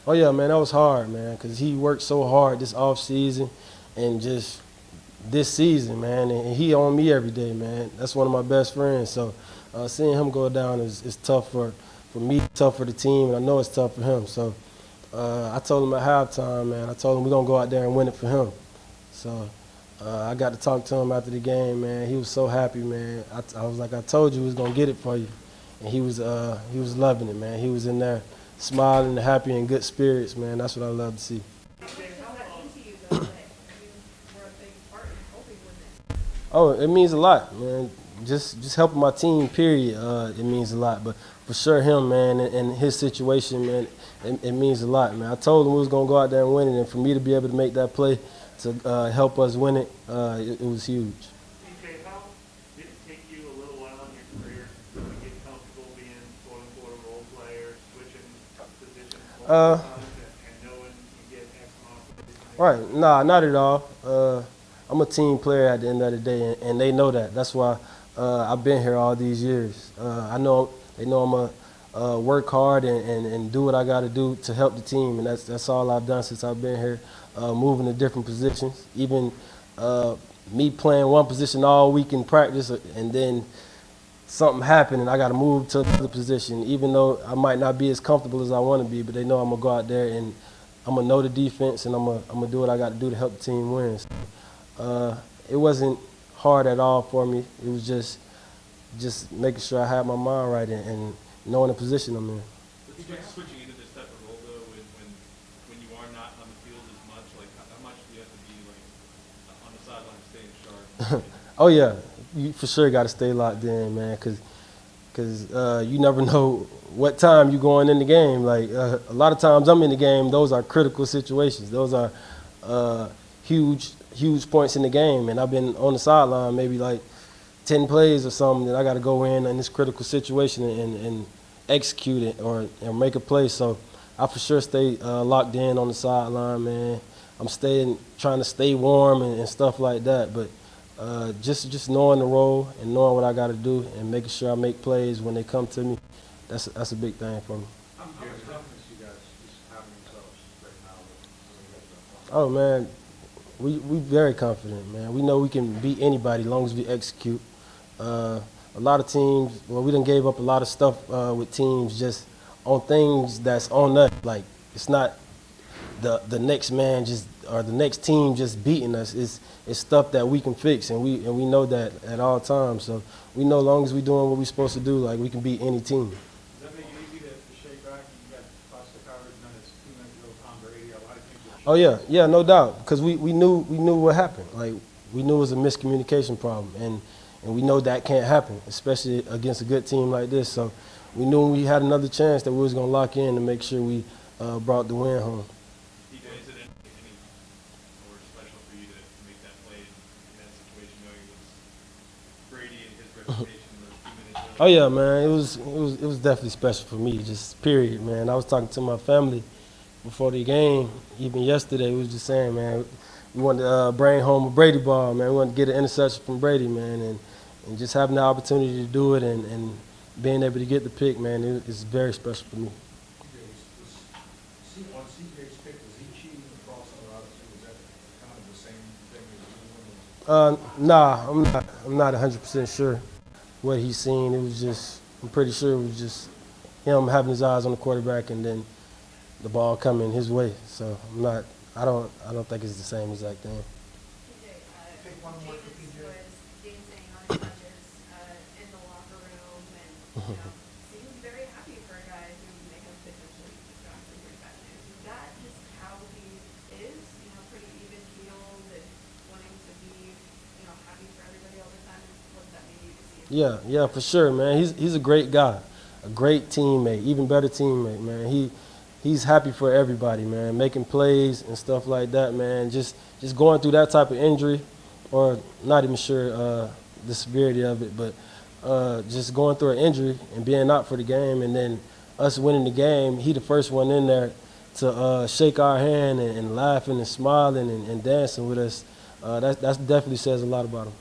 Oh yeah, man, that was hard, man, because he worked so hard this off season, and just this season, man, and he on me every day, man. That's one of my best friends. So seeing him go down is tough for me, tough for the team, and I know it's tough for him. So I told him at halftime, man, I told him we're going to go out there and win it for him. So I got to talk to him after the game, man. He was so happy, man. I was like, I told you we was going to get it for you. And he was loving it, man. He was in there smiling, happy, and good spirits, man. That's what I love to see. Oh, it means a lot, man. Just helping my team, period, it means a lot. But for sure him, man, and his situation, man, it means a lot, man. I told him we was going to go out there and win it, and for me to be able to make that play to help us win it, it was huge. TJ, how did it take you a little while in your career to get comfortable being quote-unquote a role player, switching positions multiple times and knowing you get X amount of Right, nah, not at all. I'm a team player at the end of the day, and they know that. That's why I've been here all these years. They know I'm a work hard and do what I got to do to help the team, and that's all I've done since I've been here, moving to different positions. Even me playing one position all week in practice, and then something happened and I got to move to another position, even though I might not be as comfortable as I want to be, but they know I'm going to go out there and I'm going to know the defense and I'm going to do what I got to do to help the team win. So, it wasn't hard at all for me. It was just making sure I had my mind right and knowing the position I'm in. With you switching into this type of role, though, when you are not on the field as much, like how much do you have to be like on the sideline staying sharp? Oh yeah, you for sure got to stay locked in, man, because you never know what time you're going in the game. Like a lot of times I'm in the game, those are critical situations. Those are huge points in the game, and I've been on the sideline maybe like 10 plays or something that I got to go in this critical situation and execute it or make a play. So I for sure stay locked in on the sideline, man. I'm trying to stay warm and stuff like that, but just knowing the role and knowing what I got to do and making sure I make plays when they come to me, that's a big thing for me. How much confidence you guys just having yourselves right now? Oh man, we very confident, man. We know we can beat anybody as long as we execute. A lot of teams, we done gave up a lot of stuff with teams just on things that's on us. Like it's not the next man or the next team just beating us. It's stuff that we can fix, and we know that at all times. So we know as long as we're doing what we're supposed to do, like we can beat any team. Does that make it easy to shake back? You got bust the coverage, and then it's 2 minutes ago, Tom Brady. A lot of things. Oh yeah, no doubt, because we knew what happened. Like we knew it was a miscommunication problem, and we know that can't happen, especially against a good team like this. So we knew when we had another chance that we was going to lock in to make sure we brought the win home. Is it any more special for you to make that play in that situation, knowing it was Brady and his reputation those 2 minutes? Oh yeah, man, it was definitely special for me. Just period, man. I was talking to my family before the game, even yesterday. We was just saying, man, we wanted to bring home a Brady ball, man. We wanted to get an interception from Brady, man, and just having the opportunity to do it and being able to get the pick, man, it's very special for me. On CJ's pick, was he cheating across the route too? Was that kind of the same thing as you? Nah, I'm not 100% sure what he's seen. It was just, I'm pretty sure it was just him having his eyes on the quarterback and then the ball coming his way. So I don't think it's the same exact thing. PJ, James was dancing on his touches in the locker room and seemed very happy for a guy who may have potentially gotten some pretty bad news. Is that just how he is? Pretty even keeled and wanting to be, happy for everybody all the time. What does that mean to see? Yeah, for sure, man. He's a great guy, a great teammate, even better teammate, man. He's happy for everybody, man, making plays and stuff like that, man. Just going through that type of injury, or not even sure the severity of it, but just going through an injury and being out for the game, and then us winning the game, he the first one in there to shake our hand and laughing and smiling and dancing with us. That definitely says a lot about him.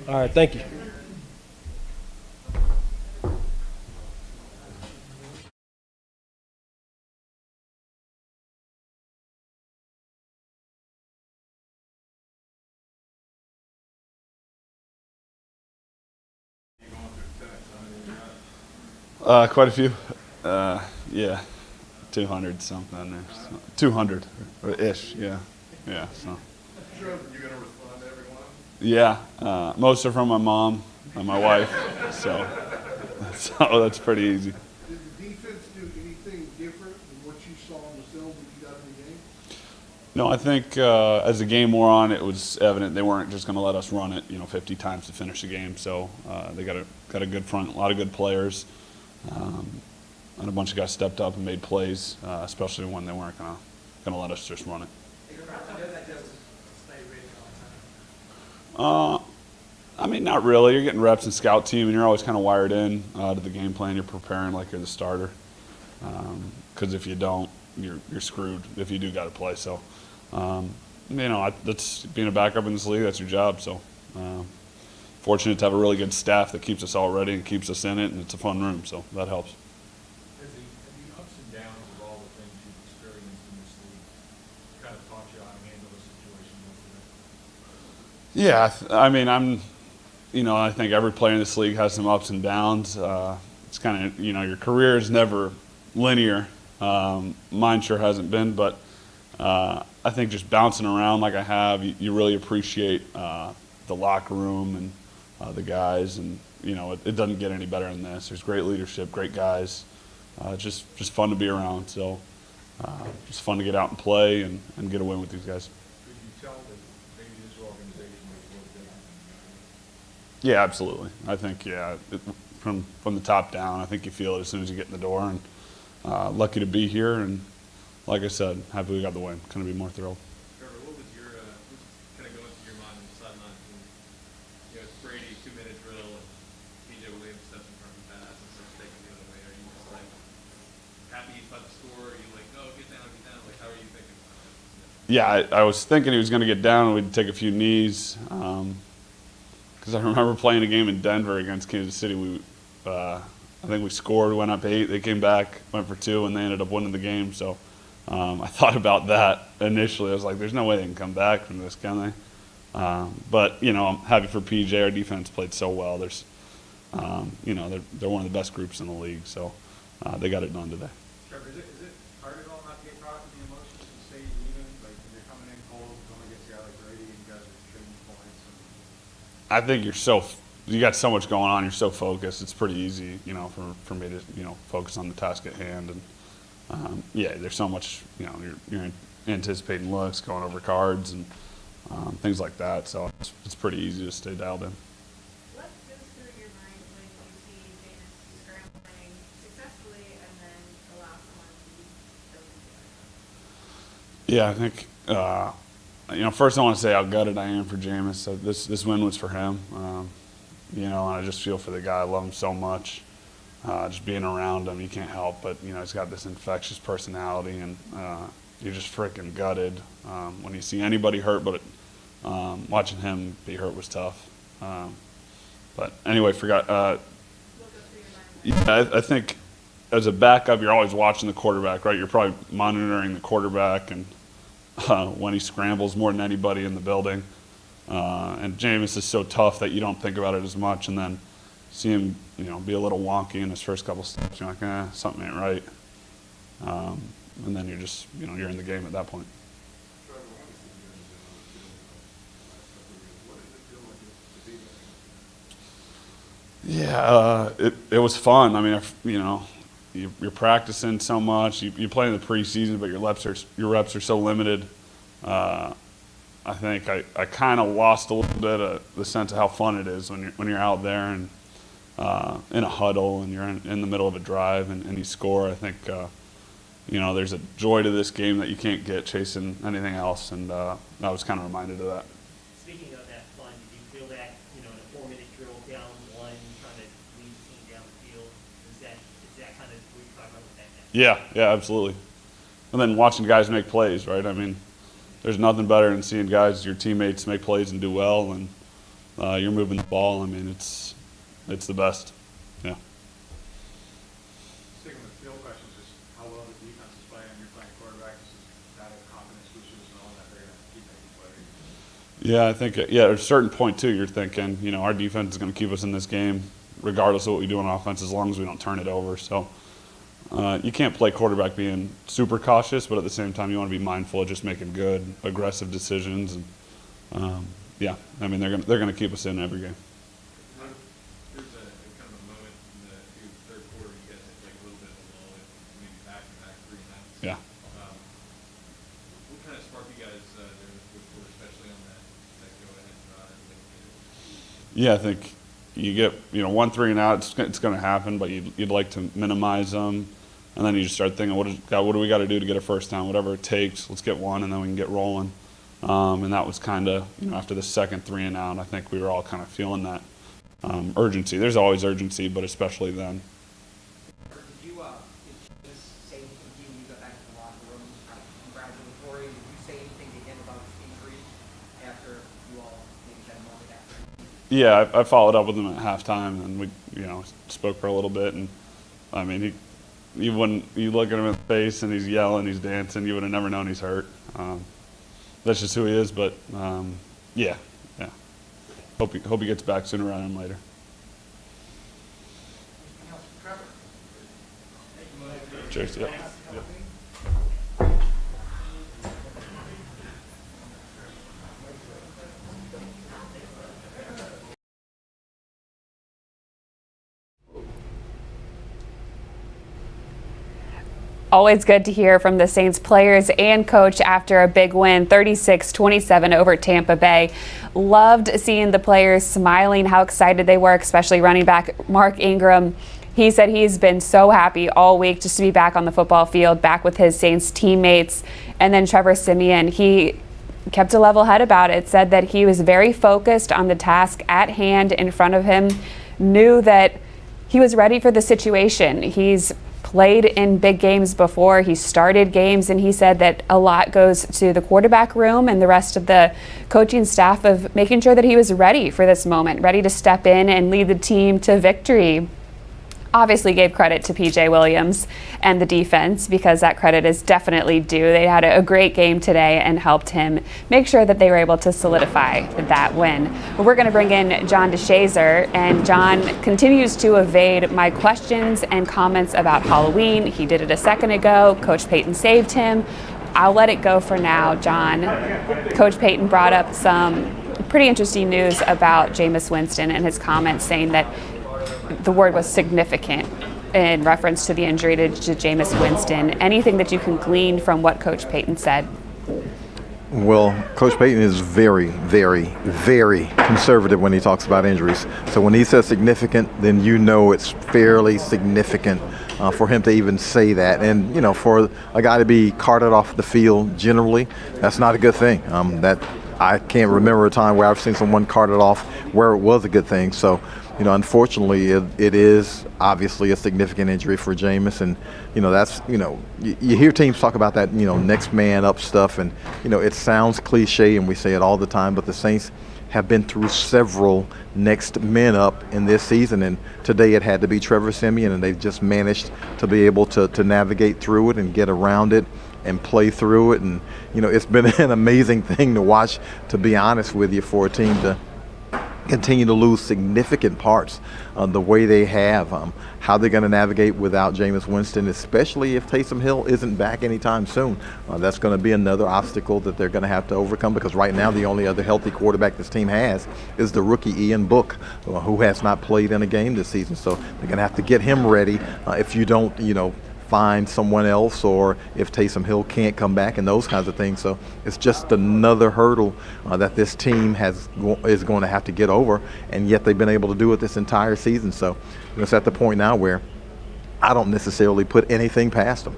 All right, thank you. Quite a few. Yeah, 200 something there. 200 ish. Yeah. So. Trevor, you gonna respond to everyone? Yeah. Most are from my mom and my wife. So that's pretty easy. Did the defense do anything different than what you saw on the film that you got in the game? No, I think as the game wore on, it was evident they weren't just going to let us run it, 50 times to finish the game. So they got a good front, a lot of good players, and a bunch of guys stepped up and made plays, especially when they weren't going to let us just run it. I mean, not really. You're getting reps in scout team, and you're always kind of wired in to the game plan. You're preparing like you're the starter, because if you don't, you're screwed if you do got to play. So, that's being a backup in this league. That's your job. So, fortunate to have a really good staff that keeps us all ready and keeps us in it, and it's a fun room. So that helps. Has the ups and downs of all the things you've experienced in this league kind of taught you how to handle the situation Yeah, I mean, I think every player in this league has some ups and downs. It's kind of, your career is never linear. Mine sure hasn't been, but I think just bouncing around like I have, you really appreciate the locker room and the guys, and it doesn't get any better than this. There's great leadership, great guys, just fun to be around. So just fun to get out and play and get a win with these guys. Could you tell that maybe this organization was a little different? Yeah, absolutely. I think from the top down, I think you feel it as soon as you get in the door. And lucky to be here, and like I said, happy we got the win. Couldn't be more thrilled. Trevor, what was kind of going through your mind on the sidelines when, it's Brady 2-minute drill and PJ Williams steps in front of the pass and starts taking the other way? Are you just like happy he's about to score? Or are you like, no, get down? Like, how are you thinking about it? Yeah, I was thinking he was going to get down and we'd take a few knees. Because I remember playing a game in Denver against Kansas City. I think we scored, went up 8. They came back, went for 2, and they ended up winning the game. So I thought about that initially. I was like, there's no way they can come back from this, can they? But, I'm happy for PJ. Our defense played so well. There's, they're one of the best groups in the league. So they got it done today. Trevor, is it hard at all not to get caught up in the emotions and stay even? Like, when you're coming in cold, going against a guy like Brady, and you guys are trading points. I think you got so much going on. You're so focused. It's pretty easy, for me to, focus on the task at hand. And there's so much, you're anticipating looks, going over cards, and things like that. So it's pretty easy to stay dialed in. What goes through your mind when you see Yeah, I think, first I want to say how gutted I am for Jameis. So this win was for him. And I just feel for the guy. I love him so much. Just being around him, you can't help but, he's got this infectious personality, and you're just freaking gutted when you see anybody hurt, but watching him be hurt was tough. But anyway, I think as a backup, you're always watching the quarterback, right? You're probably monitoring the quarterback and when he scrambles more than anybody in the building. And Jameis is so tough that you don't think about it as much, and then see him, be a little wonky in his first couple steps. You're like, something ain't right. And then you're just, you're in the game at that point. Yeah, it was fun. I mean, you're practicing so much. You play in the preseason, but your reps are so limited. I think I kind of lost a little bit of the sense of how fun it is when you're out there and in a huddle and you're in the middle of a drive and you score. I think there's a joy to this game that you can't get chasing anything else, and I was kind of reminded of that. Speaking of that fun, did you feel that, in a 4-minute drill down one, trying to lead the team down the field, is that kind of what you're talking about with that? Yeah, absolutely. And then watching guys make plays, right? I mean, there's nothing better than seeing guys, your teammates, make plays and do well, and you're moving the ball. I mean, it's the best. Yeah. Sticking with field questions, just how well the defense is playing. You're playing quarterback. Is that a confidence booster and all that they're going to keep making plays? Yeah, I think at a certain point too, you're thinking, our defense is going to keep us in this game, regardless of what we do on offense, as long as we don't turn it over. So you can't play quarterback being super cautious, but at the same time, you want to be mindful of just making good, aggressive decisions. And I mean, they're going to keep us in every game. There's a kind of a moment in the third quarter, you guys had like a little bit of a lull, maybe back-to-back 3 and outs. Yeah. What kind of sparked you guys there in the fourth quarter, especially on that go-ahead drive? Yeah, I think you get 1 3 and out. It's going to happen, but you'd like to minimize them, and then you just start thinking, what do we got to do to get a first down? Whatever it takes, let's get one, and then we can get rolling. And that was kind of after the second 3 and out. I think we were all kind of feeling that urgency. There's always urgency, but especially then. Did you just say anything to you when you got back to the locker room, congratulatory? Did you say anything to him about his injury after you all maybe had a moment after? Yeah, I followed up with him at halftime, and we spoke for a little bit. And I mean, you look at him in the face, and he's yelling, he's dancing. You would have never known he's hurt. That's just who he is. But yeah. Hope he gets back sooner rather than later. Cheers. Yeah. Always good to hear from the Saints players and coach after a big win, 36-27 over Tampa Bay. Loved seeing the players smiling, how excited they were, especially running back Mark Ingram. He said he's been so happy all week just to be back on the football field, back with his Saints teammates. And then Trevor Simeon, he kept a level head about it, said that he was very focused on the task at hand in front of him, knew that he was ready for the situation. He's played in big games before. He started games, and he said that a lot goes to the quarterback room and the rest of the coaching staff of making sure that he was ready for this moment, ready to step in and lead the team to victory. Obviously gave credit to PJ Williams and the defense, because that credit is definitely due. They had a great game today and helped him make sure that they were able to solidify that win. We're going to bring in John DeShazer, and John continues to evade my questions and comments about Halloween. He did it a second ago. Coach Payton saved him. I'll let it go for now, John. Coach Payton brought up some pretty interesting news about Jameis Winston and his comments saying that the word was significant in reference to the injury to Jameis Winston. Anything that you can glean from what Coach Payton said? Well, Coach Payton is very, very, very conservative when he talks about injuries. So when he says significant, then it's fairly significant for him to even say that. And, you know, for a guy to be carted off the field generally, that's not a good thing. That I can't remember a time where I've seen someone carted off where it was a good thing. So, you know, unfortunately, it is obviously a significant injury for Jameis. And, you know, that's, you know, you hear teams talk about that, you know, next man up stuff. And, you know, it sounds cliche and we say it all the time, but the Saints have been through several next men up in this season. And today it had to be Trevor Simeon, and they've just managed to be able to navigate through it and get around it and play through it. And, you know, it's been an amazing thing to watch, to be honest with you, for a team to continue to lose significant parts the way they have. How they're going to navigate without Jameis Winston, especially if Taysom Hill isn't back anytime soon. That's going to be another obstacle that they're going to have to overcome, because right now the only other healthy quarterback this team has is the rookie Ian Book, who has not played in a game this season. So they're going to have to get him ready if you don't, you know, find someone else, or if Taysom Hill can't come back, and those kinds of things. So it's just another hurdle that this team is going to have to get over, and yet they've been able to do it this entire season. So it's at the point now where I don't necessarily put anything past them.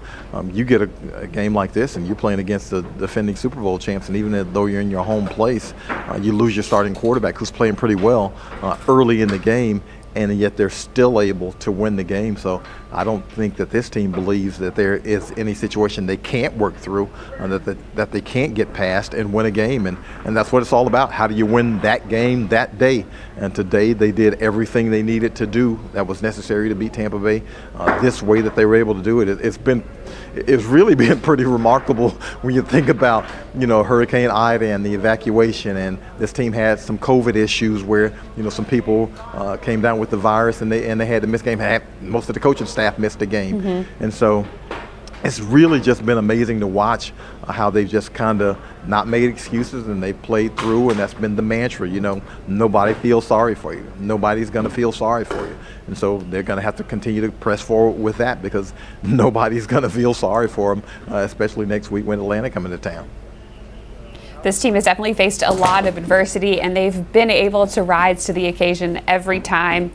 You get a game like this and you're playing against the defending Super Bowl champs, and even though you're in your home place, you lose your starting quarterback who's playing pretty well early in the game, and yet they're still able to win the game. So I don't think that this team believes that there is any situation they can't work through, that they can't get past and win a game. And that's what it's all about. How do you win that game that day? And today they did everything they needed to do that was necessary to beat Tampa Bay this way that they were able to do it. It's really been pretty remarkable when you think about, you know, Hurricane Ida and the evacuation, and this team had some COVID issues where, you know, some people came down with the virus and they had to miss game. Most of the coaching staff missed the game. Mm-hmm. And so it's really just been amazing to watch how they've just kind of not made excuses, and they played through, and that's been the mantra. You know, nobody feels sorry for you. Nobody's going to feel sorry for you. And so they're going to have to continue to press forward with that, because nobody's going to feel sorry for them, especially next week when Atlanta come into town. This team has definitely faced a lot of adversity, and they've been able to rise to the occasion every time.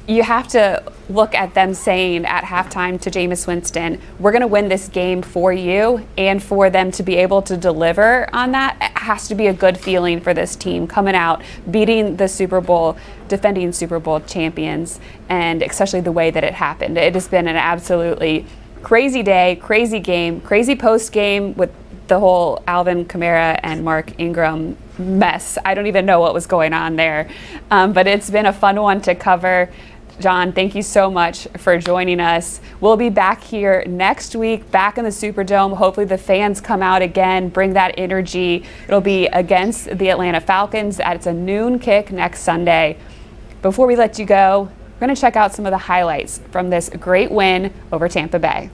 You have to look at them saying at halftime to Jameis Winston, we're going to win this game for you, and for them to be able to deliver on that, it has to be a good feeling for this team coming out, beating the Super Bowl, defending Super Bowl champions, and especially the way that it happened. It has been an absolutely crazy day, crazy game, crazy post game with the whole Alvin Kamara and Mark Ingram mess. I don't even know what was going on there, but it's been a fun one to cover. John, thank you so much for joining us. We'll be back here next week, back in the Superdome. Hopefully the fans come out again, bring that energy. It'll be against the Atlanta Falcons. It's a noon kick next Sunday. Before we let you go, we're going to check out some of the highlights from this great win over Tampa Bay.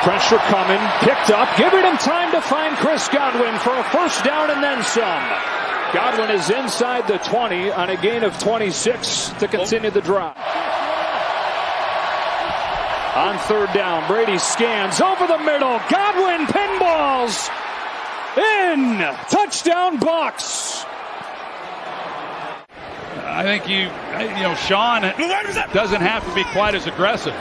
Pressure coming, picked up, giving him time to find Chris Godwin for a first down and then some. Godwin is inside the 20 on a gain of 26 to continue the drive. On third down, Brady scans over the middle. Godwin pinballs in. Touchdown Bucs. I think Sean doesn't have to be quite as aggressive.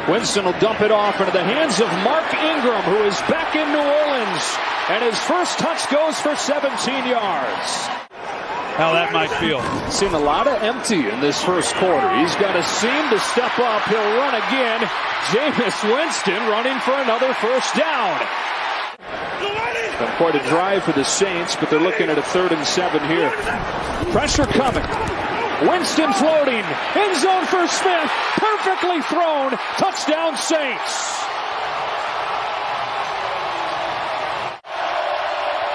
Winston will dump it off into the hands of Mark Ingram, who is back in New Orleans, and his first touch goes for 17 yards. How that might feel. Seen a lot of empty in this first quarter. He's got a seam to step up. He'll run again. Jameis Winston running for another first down. Been quite a drive for the Saints, but they're looking at a 3rd and 7 here. Pressure coming. Winston floating, end zone for Smith, perfectly thrown, touchdown Saints.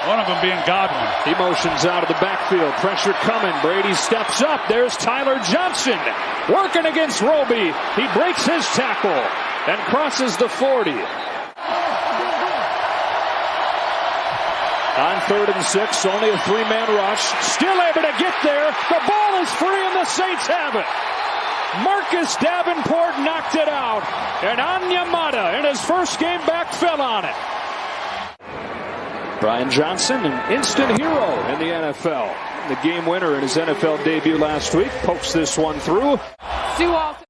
One of them being Godwin. He motions out of the backfield, pressure coming, Brady steps up, there's Tyler Johnson, working against Roby, he breaks his tackle and crosses the 40. On 3rd and 6, only a 3-man rush. Still able to get there. The ball is free and the Saints have it. Marcus Davenport knocked it out. And Onyemata, in his first game back, fell on it. Brian Johnson, an instant hero in the NFL. the game winner in his NFL debut last week, pokes this one through. Stu also